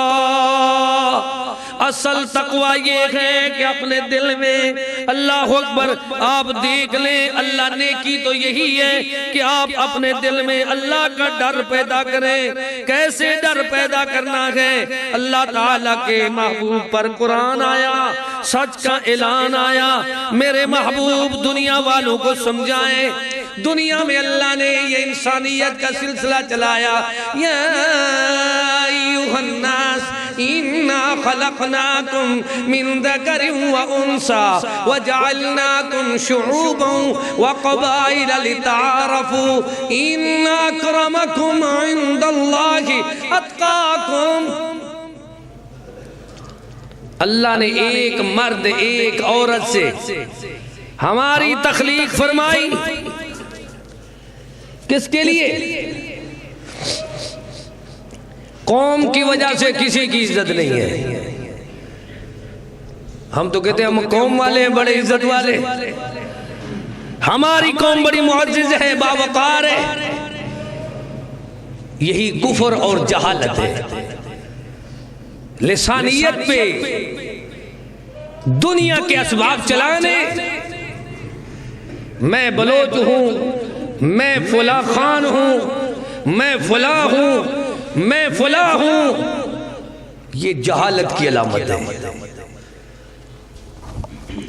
असल तकवा ये है कि अपने दिल में अल्लाह अकबर आप देख लें। अल्लाह ने की तो यही है कि आप अपने दिल में अल्लाह का डर पैदा करें। कैसे डर पैदा करना है? अल्लाह ताला के महबूब पर कुरान आया, सच का ऐलान आया। मेरे महबूब दुनिया वालों को समझाएं। दुनिया में अल्लाह ने ये इंसानियत का सिलसिला चलाया। या अय्युहन्नास इन्ना खलक़नाकुम मिन ज़करिन व उन्सा व जअलनाकुम शुऊबन व क़बाइल लितआरफू इन्ना अक्रमकुम इंदल्लाहि अत्क़ाकुम। अल्लाह ने एक मर्द एक औरत से हमारी तख्लीक फरमाई। किसके लिए? कौम की वजह से किसी की इज्जत नहीं है। हम तो कहते हैं हम कौम वाले हैं, बड़े इज्जत वाले। हमारी कौम बड़ी मुअज़्ज़िज़ है, बावक़ार है। यही कुफ्र और जहालत है। लिसानियत पे दुनिया के असबाब चलाने, मैं बलोच हूं, मैं फुला खान हूं, मैं फुला हूं, मैं फुला हूं, ये जहालत की अलामत है।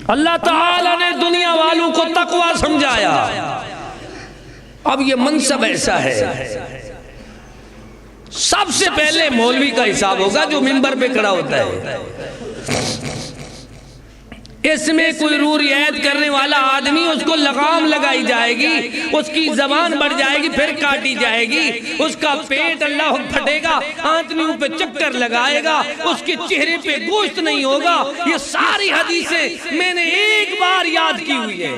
अल्लाह ताला ने दुनिया वालों को तकवा समझाया। अब ये मनसब ऐसा है, सबसे पहले मौलवी का हिसाब होगा जो मिंबर पे खड़ा होता है। इसमें कोई रू रियायत करने वाला आदमी, उसको लगाम लगाई जाएगी, उसकी जबान बढ़ जाएगी, फिर काटी जाएगी, उसका पेट अल्लाह फटेगा, आंतनियों पे चक्कर लगाएगा, उसके चेहरे पे गोश्त नहीं होगा। ये सारी हदीसें मैंने एक बार याद की हुई है।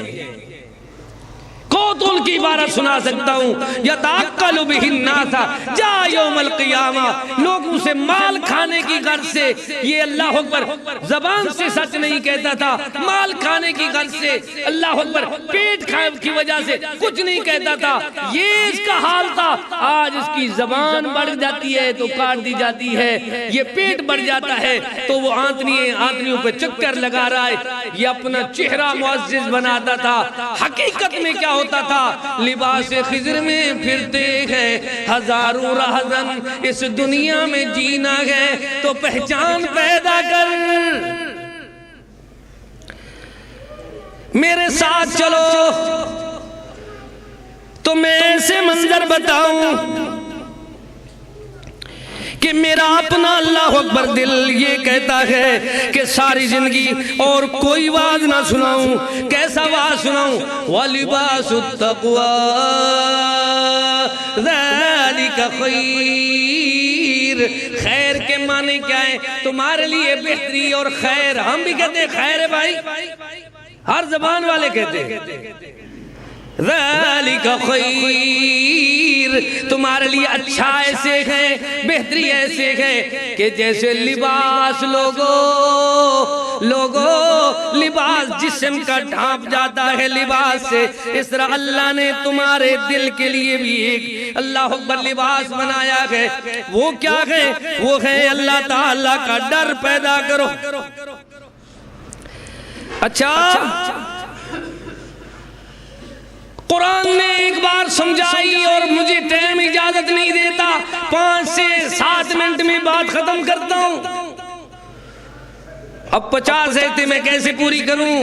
तो उनकी इबारत सुना सकता हूँ। यताक्कलु बिहिन्नासा जा यौमल क़ियामा, लोग उसे माल खाने की गर्ज से, ये अल्लाह अकबर, जबान से सच नहीं कहता था, माल खाने की गर्ज से, अल्लाह अकबर, पेट खाने की वजह से कुछ नहीं कहता था, ये इसका हाल था। आज इसकी जबान बढ़ जाती है तो काट दी जाती है, ये पेट बढ़ जाता है तो वो आंतरियों पे चक्कर लगा रहा है, ये अपना चेहरा मुअज़्ज़िज़ बनाता था। हकीकत में क्या होता था? लिबास खिज़र में फिरते हैं हजारों रहज़न, इस दुनिया में जीना है तो पहचान पैदा कर। मेरे साथ चलो तो मैं ऐसे मंजर बताऊं कि मेरा अपना अल्लाह अकबर दिल ये कहता है कि सारी जिंदगी और कोई वाज ना सुनाऊं। कैसा वाज सुनाऊं? वलिबासुत तक़वा ज़ालिका खैर। खैर के माने क्या है? तुम्हारे लिए बेहतरी और खैर। हम भी कहते हैं खैर है भाई, हर जबान वाले कहते हैं ज़ालिका खैर, तुम्हारे लिए अच्छा ऐसे है, बेहतरी ऐसे है कि जैसे लिबास लोगो लिबास जिस्म का ढांप जाता है लिबास से, इस तरह अल्लाह ने तुम्हारे दिल के लिए भी एक अल्लाह अकबर लिबास बनाया है। वो क्या है? वो है अल्लाह ताला का डर पैदा करो। अच्छा, कुरान ने एक बार समझाई और मुझे टाइम इजाजत नहीं देता, 5 से 7 मिनट में बात खत्म करता हूं। अब 50 आयतें मैं कैसे पूरी करूं?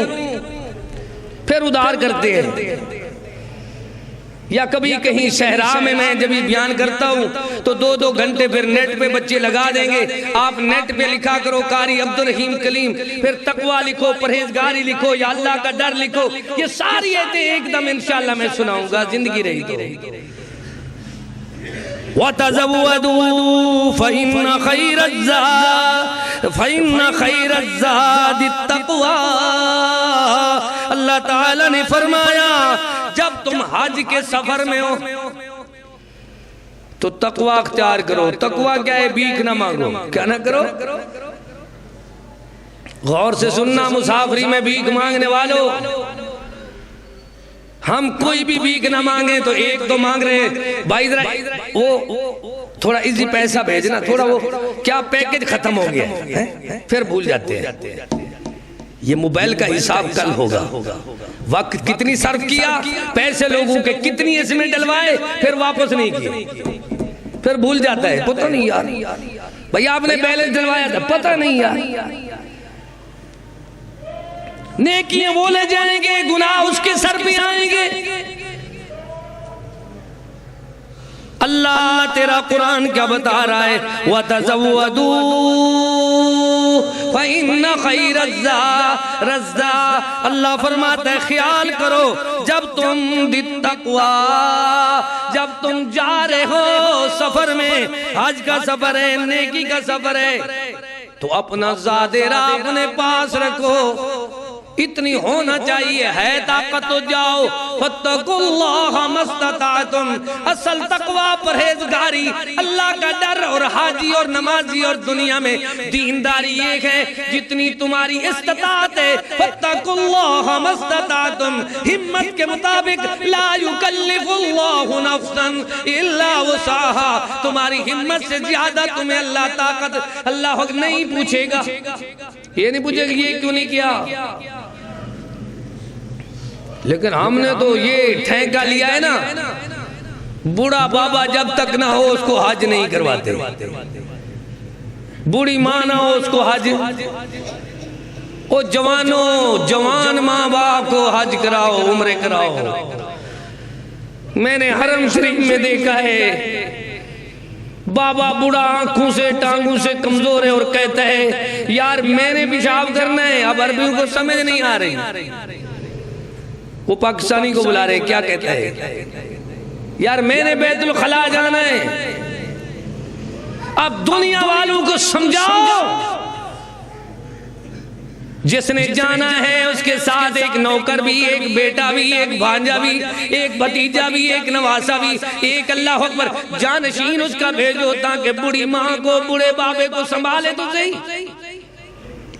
फिर उधार करते हैं। या कभी कहीं शहरा में मैं जब बयान करता हूं तो 2-2 घंटे फिर नेट पे बच्चे लगा देंगे। आप नेट पे लिखा करो कारी अब्दुल रहीम कलीम, फिर तकवा लिखो, परहेजगारी लिखो, या अल्लाह का डर लिखो। ये सारी आयतें एकदम इंशाअल्लाह मैं सुनाऊंगा, जिंदगी रही तो। वतज़व्वदू फ़इन्न खैरज़ ज़ादित तक़वा। अल्लाह ताला ने फरमाया जब तुम हज के सफर में हो तो तकवा अख्तियार करो। तकवा क्या है? भीख ना मांगो। क्या ना करो? गौर से सुनना मुसाफरी में भीख मांगने वालों, हम कोई भी भीख ना मांगे तो एक तो मांग रहे भाई जरा वो थोड़ा इजी पैसा भेजना, थोड़ा वो क्या पैकेज खत्म हो गया है? फिर भूल जाते हैं। ये मोबाइल का हिसाब कल होगा। वक्त कितनी सर्व किया, पैसे लोगों के कितनी इसमें डलवाए, फिर वापस नहीं किए, फिर भूल जाता है। पता नहीं यार भैया आपने बैलेंस डलवाया था, पता नहीं यार। नेकियां बोले जाएंगे, गुनाह उसके सर पे आएंगे। अल्लाह तेरा कुरान क्या बता रहा है? वतज़व्वदू फ़इन्न खैरज़ रज़्ज़ा। अल्लाह फरमाता है ख्याल करो जब तुम तक़वा, जब तुम जा रहे हो सफर में, हज का सफर है, नेकी का सफर है, तो अपना ज़ादेरा अपने पास रखो। इतनी होना चाहिए है ताकत तो जाओ। फत्तकुल्लाह मस्तताअतुम। असल तकवा परहेजगारी, अल्लाह का डर और हाजी और नमाजी और दुनिया में दीनदारी एक है। जितनी तुम्हारी इस्तिताअत है, फत्तकुल्लाह मस्तताअतुम, हिम्मत के मुताबिक। ला युकल्लिफुल्लाहु नफ्सन इल्ला वुसअहा। तुम्हारी हिम्मत से ज्यादा तुम्हें अल्लाह ताकत अल्लाह नहीं पूछेगा। ये नहीं पूछेगा ये क्यों नहीं किया, लेकिन हमने तो ये ठेका लिया है ना, बूढ़ा बाबा जब तक ना हो उसको हज नहीं करवाते, बूढ़ी माँ ना हो उसको हज। ओ जवानों, जवान माँ बाप को हज कराओ, उम्रे कराओ। मैंने हरम शरीफ में देखा है बाबा बूढ़ा आंखों से टांगों से कमजोर है और कहता है यार मैंने पेशाब करना है। अब अरबियों को समझ नहीं आ रही, वो पाकिस्तानी को बुला रहे, क्या कहता है यार मैंने बैतुल खला जाना है। अब दुनिया वालों को समझाओ जिसने जाना है उसके साथ एक नौकर भी, एक बेटा भी, एक भांजा भी, एक भतीजा भी, एक नवासा भी, एक अल्लाह अकबर जानशीन उसका भेजो ताकि बुढ़ी माँ को, बूढ़े बाबे को संभाले तो सही।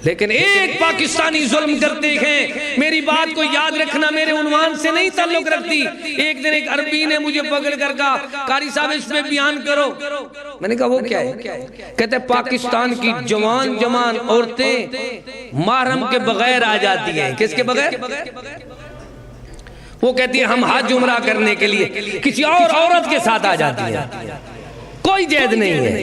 लेकिन एक पाकिस्तानी जुल्म करते हैं। मेरी बात को याद रखना, मेरे उन्वान से नहीं ताल्लुक रखती। एक दिन एक अरबी ने मुझे पकड़ कर कहा, कारी साहब इस पे बयान करो। मैंने कहा वो क्या है? कहते पाकिस्तान की जवान जवान औरतें महरम के बगैर आ जाती हैं। किसके बगैर? वो कहती है हम हज उमरा करने के लिए किसी और औरत के साथ आ जाती है। कोई जैद नहीं है,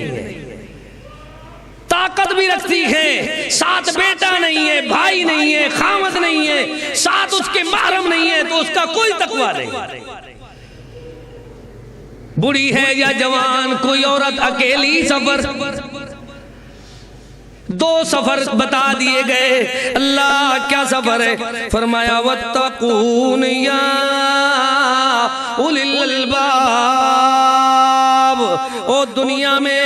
ताकत भी रखती है, साथ बेटा नहीं है, भाई नहीं है, खामद नहीं है, साथ उसके महरम नहीं है, तो उसका कोई तकवा नहीं। बुढ़ी है या जवान, कोई औरत अकेली सफर, दो सफर बता दिए गए। अल्लाह क्या सफर है? फरमाया वत्तकून या उलिल अलबाब। ओ दुनिया में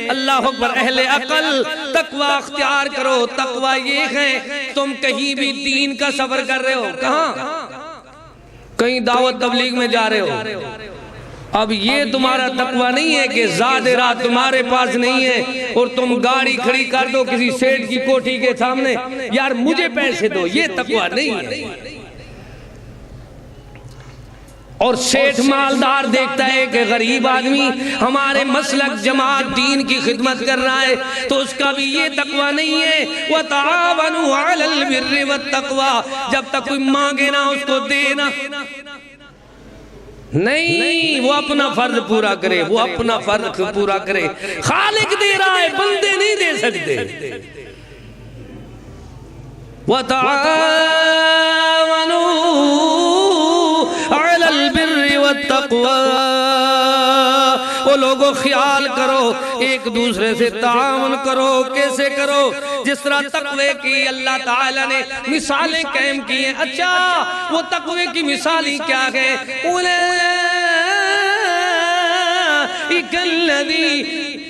अल्लाह अकबर अहले अकल तकवा अख्तियार करो। तकवा ये है तुम कहीं भी दीन का सफर कर रहे हो, कहां? कहीं दावत तबलीग में जा रहे हो। अब ये तुम्हारा तकवा नहीं है कि ज़ादे रात तुम्हारे पास नहीं है और तुम गाड़ी खड़ी कर दो किसी सेठ की कोठी के सामने, यार मुझे पैसे दो, ये तकवा नहीं है। और सेठ मालदार देखता है कि गरीब आदमी हमारे मसलक जमात दीन की खिदमत कर रहा है, तो उसका भी ये तकवा नहीं है। व तावनु अलल बिर्रि वत तकवा, जब तक कोई मांगे ना उसको देना नहीं, वो अपना फर्ज पूरा करे, वो अपना फर्ज पूरा करे। खालिक दे रहा है, बंदे नहीं दे सकते। व तावनु अलल बिर्रि वत तक़वा, ओ लोगों ख्याल करो, एक दूसरे से ताउन करो। कैसे करो? जिस तरह तक़वे की अल्लाह ताला ने मिसालें कायम की हैं। अच्छा, वो तक़वे की मिसालें क्या है? उलैइकल्लज़ी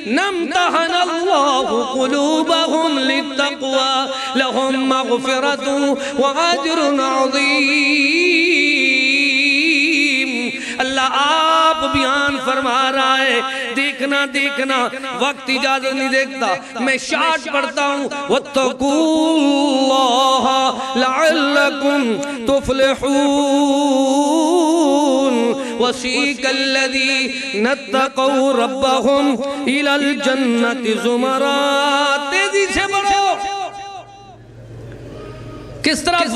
नम्तहनल्लाहु क़ुलूबहुम लित्तक़वा लहुम मग़फ़िरतुन व अज्रुन अज़ीम। अल्लाह आप बयान फरमा रहा है, देखना देखना, वक्त इजाजत नहीं देखता, मैं शार्ट पढ़ता हूँ। वत्तक़ुल्लाह लअल्लकुम तुफ़्लिहून वसीक़ल्लज़ीना इत्तक़ौ रब्बहुम इलल जन्नति ज़ुमरा। तेजी से बढ़ो। किस तरफ?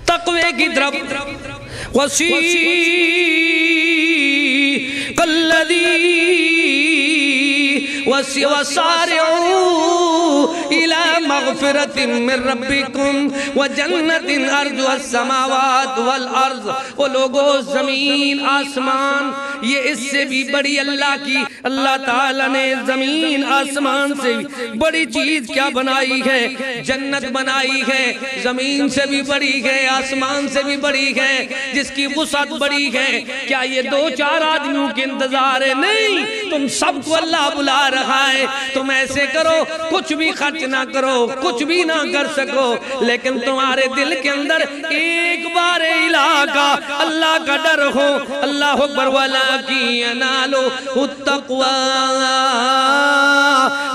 तक़वे की तरफ। वसारिऊ इला मग़फ़िरतिन मिन रब्बिकुम व जन्नतिन अर्जुहा अस्समावात वल अर्ज़। वो लोगों ज़मीन आसमान ये इससे भी बड़ी अल्लाह की, अल्लाह ताला ने ज़मीन आसमान से बड़ी चीज़ क्या बनाई है? जन्नत बनाई है। ज़मीन से भी बड़ी है, आसमान से भी बड़ी है, जिसकी वुसअत बड़ी है। क्या ये दो चार आदमियों के इंतजार है? नहीं, तुम सबको अल्लाह बुला रहा है। तुम ऐसे करो, कुछ भी खर्च ना करो, कुछ भी ना कर सको, लेकिन तुम्हारे दिल के अंदर एक बार इलाका अल्लाह का डर हो। अल्लाह अकबर वाला की यनालो तक़वा।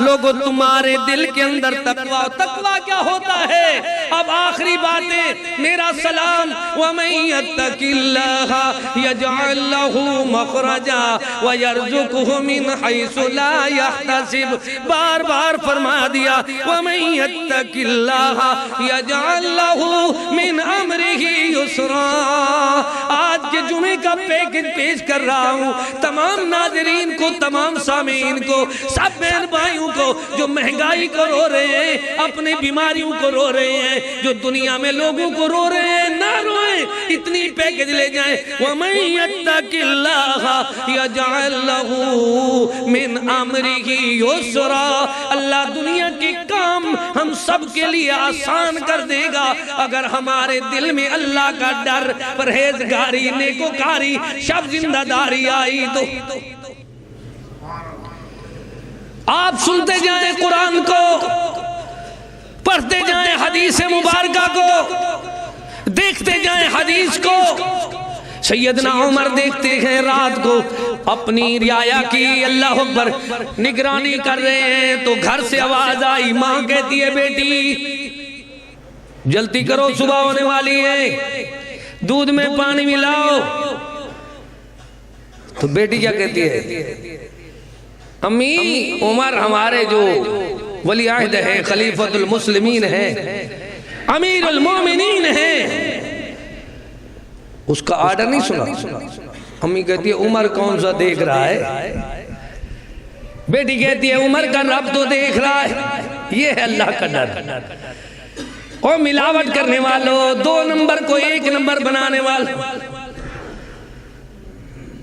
लोगों तुम्हारे दिल के अंदर तक़वा। तक़वा क्या होता है? अब आखिरी बातें, मेरा सलाम। व मन यत्तक़िल्लाह यजअल लहू मख़रजा व यरज़ुक़हु मिन हैसु ला यहतसिब। बार बार फरमा दिया, व मन यत्तक़िल्लाह यजअल लहू मिन अम्रिही युसरा। आज के जुमे का पैकेज पेश कर रहा हूँ तमाम नाज़रीन को, तमाम सामीन को, सब बहन भाइयों को जो महंगाई को रो रहे हैं, अपनी बीमारियों को रो रहे हैं, जो दुनिया में लोगों को रो रहे हैं, ना रोएं, इतनी पैकेज ले जाएं। व मन यत्तक़िल्लाह यजअल लहू मिन अम्रिही युसरा। अल्लाह दुनिया के काम हम सब के लिए आसान कर देगा अगर हमारे दिल में अल्लाह का डर, परहेजगारी, नेकोकारी, शब जिंदादारी आई तो। आप सुनते जाएं कुरान को, पढ़ते जाएं हदीस मुबारका को, देखते जाएं हदीस को। सैयदना उमर देखते हैं रात को अपनी रियाया की, अल्लाह अकबर, निगरानी कर रहे हैं तो घर से आवाज आई। माँ कहती है बेटी जल्दी करो सुबह होने वाली है, दूध में पानी मिलाओ। तो बेटी क्या कहती है, अम्मी उमर हमारे जो वली अहद है, खलीफतुल मुस्लिमीन है, अमीरुल मोमिनीन है, उसका आर्डर नहीं सुना। अम्मी कहती है उमर कौन सा देख रहा है? बेटी कहती है उमर का रब तो देख रहा है। ये है अल्लाह का डर। और मिलावट करने वालों, 2 नंबर को 1 नंबर बनाने वाले,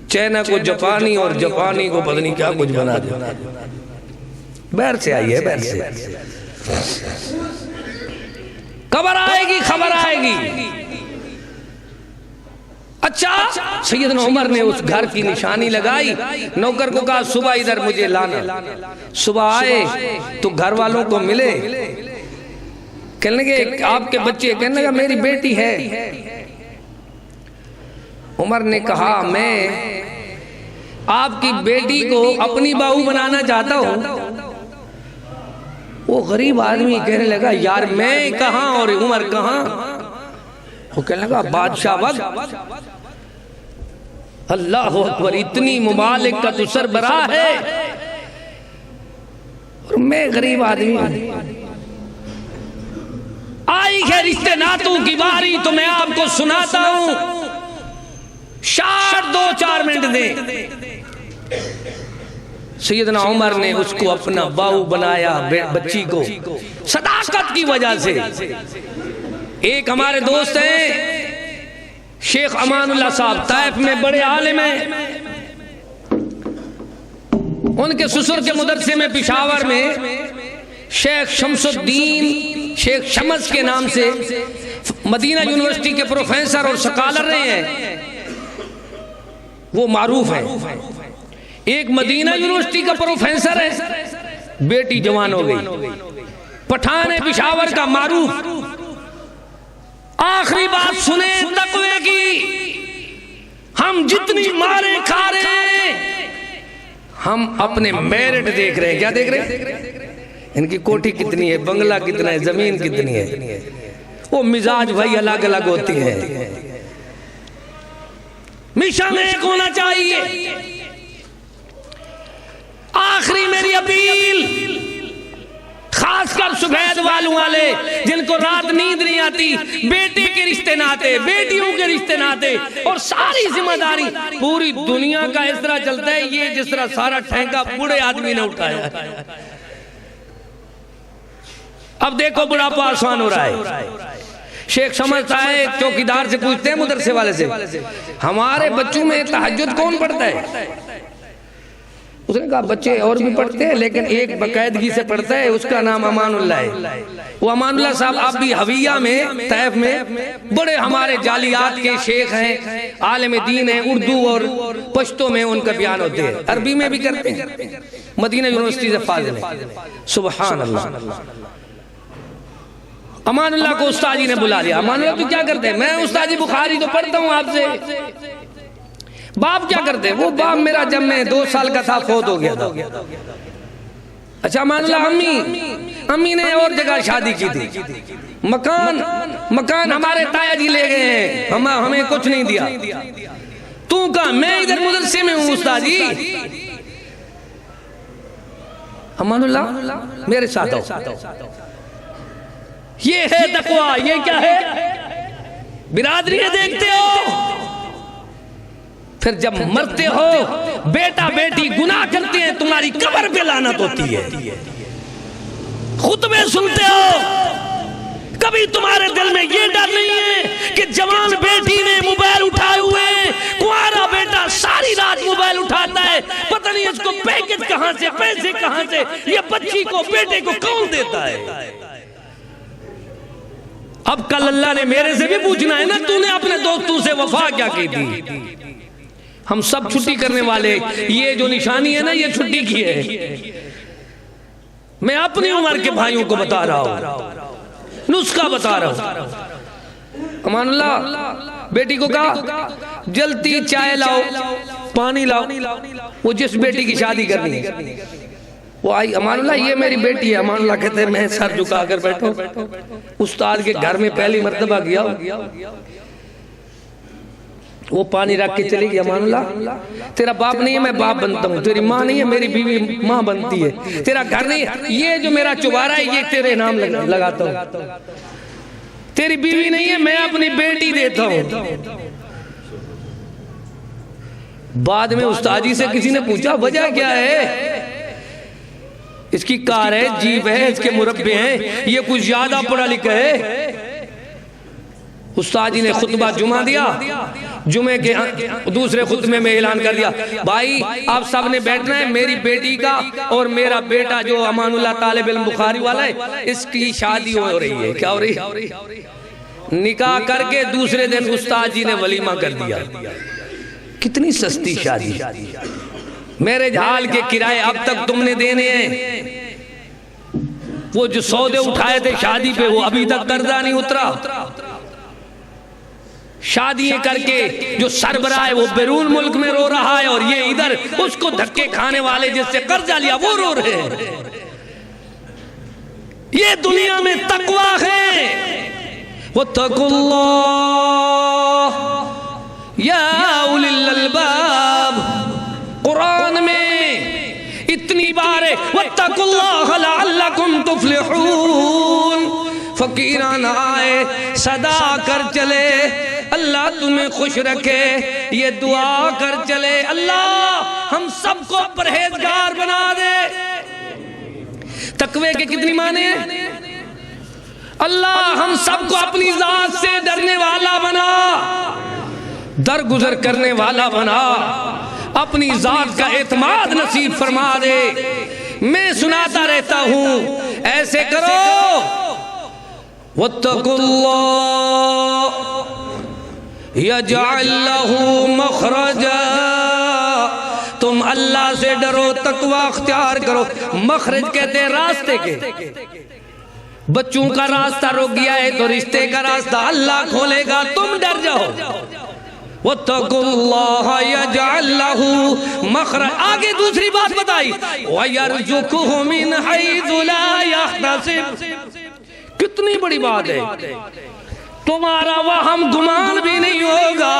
चाइना को जापानी और जापानी को पता नहीं क्या कुछ बना दे। बाहर से आई है, बाहर से। खबर आएगी, खबर आएगी। अच्छा, सैयदना उमर ने उस घर की निशानी लगाई, नौकर को कहा सुबह इधर मुझे लाना। सुबह आए तो घर वालों को मिले, कहने लगे आपके बच्चे? कहने लगा मेरी बेटी है। उमर ने कहा मैं आपकी बेटी को अपनी बहू बनाना चाहता हूं। वो गरीब आदमी कहने लगा यार मैं कहां और उमर कहां? वो कहने लगा बादशाह वक्त, अल्लाह अकबर, इतनी मुमालिक का तो सरबराह है और मैं गरीब आदमी हूं। आई है रिश्ते नातों की बारी तो मैं आपको सुनाता हूं। शायद 2-4 मिनट दे। सैयदना उमर ने उसको अपना बाहू बनाया, बच्ची को, सदाकत की वजह से। एक हमारे दोस्त हैं शेख अमानुल्लाह साहब, ताइफ में बड़े आलिम हैं। उनके ससुर के मदरसे में पिशावर में शेख शमसुद्दीन शेख शमस के नाम से मदीना यूनिवर्सिटी के प्रोफेसर और स्कॉलर रहे हैं, वो मारूफ है। एक मदीना यूनिवर्सिटी का प्रोफेसर है, बेटी जवान हो गई, पठान है पिशावर का, मारूफ। आखिरी बात सुने तकवे की, हम जितनी मारे खा रहे हैं, हम अपने मेरिट देख रहे हैं। क्या देख रहे हैं? इनकी कोठी कितनी है, बंगला कितना है, जमीन कितनी है। वो मिजाज भाई अलग अलग होती है। मिशन एक होना चाहिए। आखिरी मेरी अपील, खासकर सुबैद वाले जिनको रात नींद नहीं आती, बेटे के रिश्ते नाते, बेटियों के रिश्ते नाते, और सारी जिम्मेदारी पूरी दुनिया का इस तरह चलता है, ये जिस तरह सारा ठेका बूढ़े आदमी ने उठाया। अब देखो बुढ़ापा आसान हो रहा है। शेख समझता है, चौकीदार से पूछते हैं मदरसे वाले से, हमारे बच्चों में तहज्जुद कौन पढ़ता है? उसने कहा बच्चे और भी पढ़ते हैं लेकिन एक बाकायदगी से पढ़ता है, उसका नाम अमानुल्लाह है। वो अमानुल्लाह साहब आप भी हविया में, तैफ में बड़े हमारे जालियात के शेख हैं, आलिम दीन हैं, उर्दू और पश्तो में उनका बयान होते हैं, अरबी में भी करते हैं, मदीना यूनिवर्सिटी से फाजिल है। सुभान अल्लाह। अमानुल्लाह को उस्ताद जी ने बुला लिया। अमानुल्लाह तू क्या करते हैं? मैं उस्ताद जी बुखारी तो पढ़ता हूँ आपसे। बाप क्या करते? वो बाप मेरा जब मैं 2 साल का था फौत हो गया था। अच्छा अमानुल्लाह, अम्मी ने और जगह शादी की थी, मकान हमारे ताया जी ले गए हैं, हमें कुछ नहीं दिया। तू कहा? मैं इधर मदरसे में हूँ उस्ताद जी। अमानुल्लाह मेरे साथ आओ। ये है तकवा। ये क्या है? बिरादरी देखते हो, फिर जब मरते हो बेटा बेटी गुनाह करते हैं, तुम्हारी कब्र पे लानत होती है। खुतबे सुनते हो, कभी तुम्हारे दिल में ये डर नहीं है कि जवान बेटी ने मोबाइल उठाए हुए, कुंवारा बेटा सारी रात मोबाइल उठाता है, पता नहीं इसको पैकेज कहां से, पैसे कहां से, ये बच्ची को, बेटे को कौन देता है? अब कल अल्लाह ने मेरे से भी पूछना है ना, तूने अपने दोस्तों से वफा क्या की थी? हम सब छुट्टी करने वाले, ये जो निशानी है ना, ये छुट्टी की है। मैं अपनी उम्र के भाइयों को बता रहा हूं, नुस्खा बता रहा हूं। अमानुल्लाह बेटी को कहा जल्दी चाय लाओ, पानी लाओ। वो जिस बेटी की शादी करनी है वो आई, अमानुल्लाह ये मेरी बेटी है। अमानुल्लाह कहते हैं मैं सर झुका कर बैठो। उस्ताद के घर में पहली मर्तबा गया, वो पानी रख के चली गई। अमानुल्लाह तेरा बाप नहीं है, मैं बाप बनता हूँ। तेरी माँ नहीं है, मेरी बीवी माँ बनती है। तेरा घर नहीं है, ये जो मेरा चुबारा है ये तेरे नाम लगाता हूँ। तेरी बीवी नहीं है, मैं अपनी बेटी देता हूँ। बाद में उस्तादी से किसी ने पूछा वजह क्या है? इसकी कार है, जीप है, इसके मुरब्बे हैं, ये कुछ ज्यादा पढ़ा लिखा है। उस्ताद जी ने खुतबा जुमा दिया। जुमे के दूसरे खुतबे में ऐलान कर दिया भाई आप सब ने बैठना है, मेरी बेटी का और मेरा बेटा जो अमानुल्लाह तालिब इल्म बुखारी वाला है इसकी शादी हो रही है। क्या हो रही है? निकाह करके दूसरे दिन उस्ताद जी ने वलीमा कर दिया। कितनी सस्ती शादी। मेरे हाल के किराए अब तक तुमने देने हैं। वो जो सौदे उठाए थे शादी पे वो अभी तक कर्जा नहीं उतरा। शादी करके जो सरबराह है वो बैरून मुल्क में रो रहा है और ये इधर उसको धक्के खाने वाले जिससे कर्जा लिया वो रो रहे हैं। ये दुनिया में तकवा है। वो तकुल्लाह या उलिल अलबाब कुरान में इतनी बार है वत्तकुल्लाह लअल्लकुम तुफ्लिहून। फकीराना आए सदा कर चले अल्लाह तुम्हें खुश रखे, ये दुआ कर चले अल्लाह हम सबको परहेजगार बना दे। तकवे के कितनी माने? अल्लाह हम सबको अपनी जात से डरने वाला बना, दरगुजर करने वाला बना, अपनी जात का एतमाद नसीब फरमा दे। मैं सुनाता रहता हूं ऐसे करो वत्तकुल्लाह यजअल लहू मखरजा। तुम अल्लाह से डरो, तकवा अख्तियार करो। मखरज कहते हैं रास्ते के। बच्चों का रास्ता रुक गया है तो रिश्ते का रास्ता अल्लाह खोलेगा, तुम डर जाओ। वत्तकुल्लाह यजअल लहू मखरज। आगे दूसरी बात बताई वयरजुकुहु मिन हैसु ला यहतसिब। कितनी बड़ी बात है। तुम्हारा वहम गुमान भी नहीं होगा,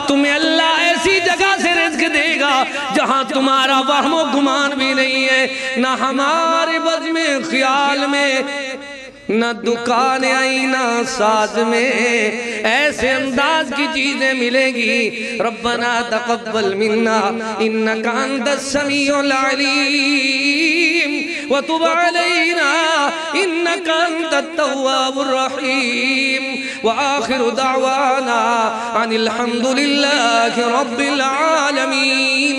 तुम्हें अल्लाह ऐसी जगह से रिज़्क देगा जहां तुम्हारा वहम गुमान भी नहीं है। ना हमारे बज़्म में ख्याल में न दुकान आई ना साज में ऐसे अंदाज की चीजें मिलेंगी। रब्बना तक़ब्बल मिन्ना इन्नका अंतस समीउल अलीम व तुब अलैना इन्नका अंतत तव्वाबुर रहीम व आखिरु दअवाना अनिल हम्दुलिल्लाहि रब्बिल आलमीन।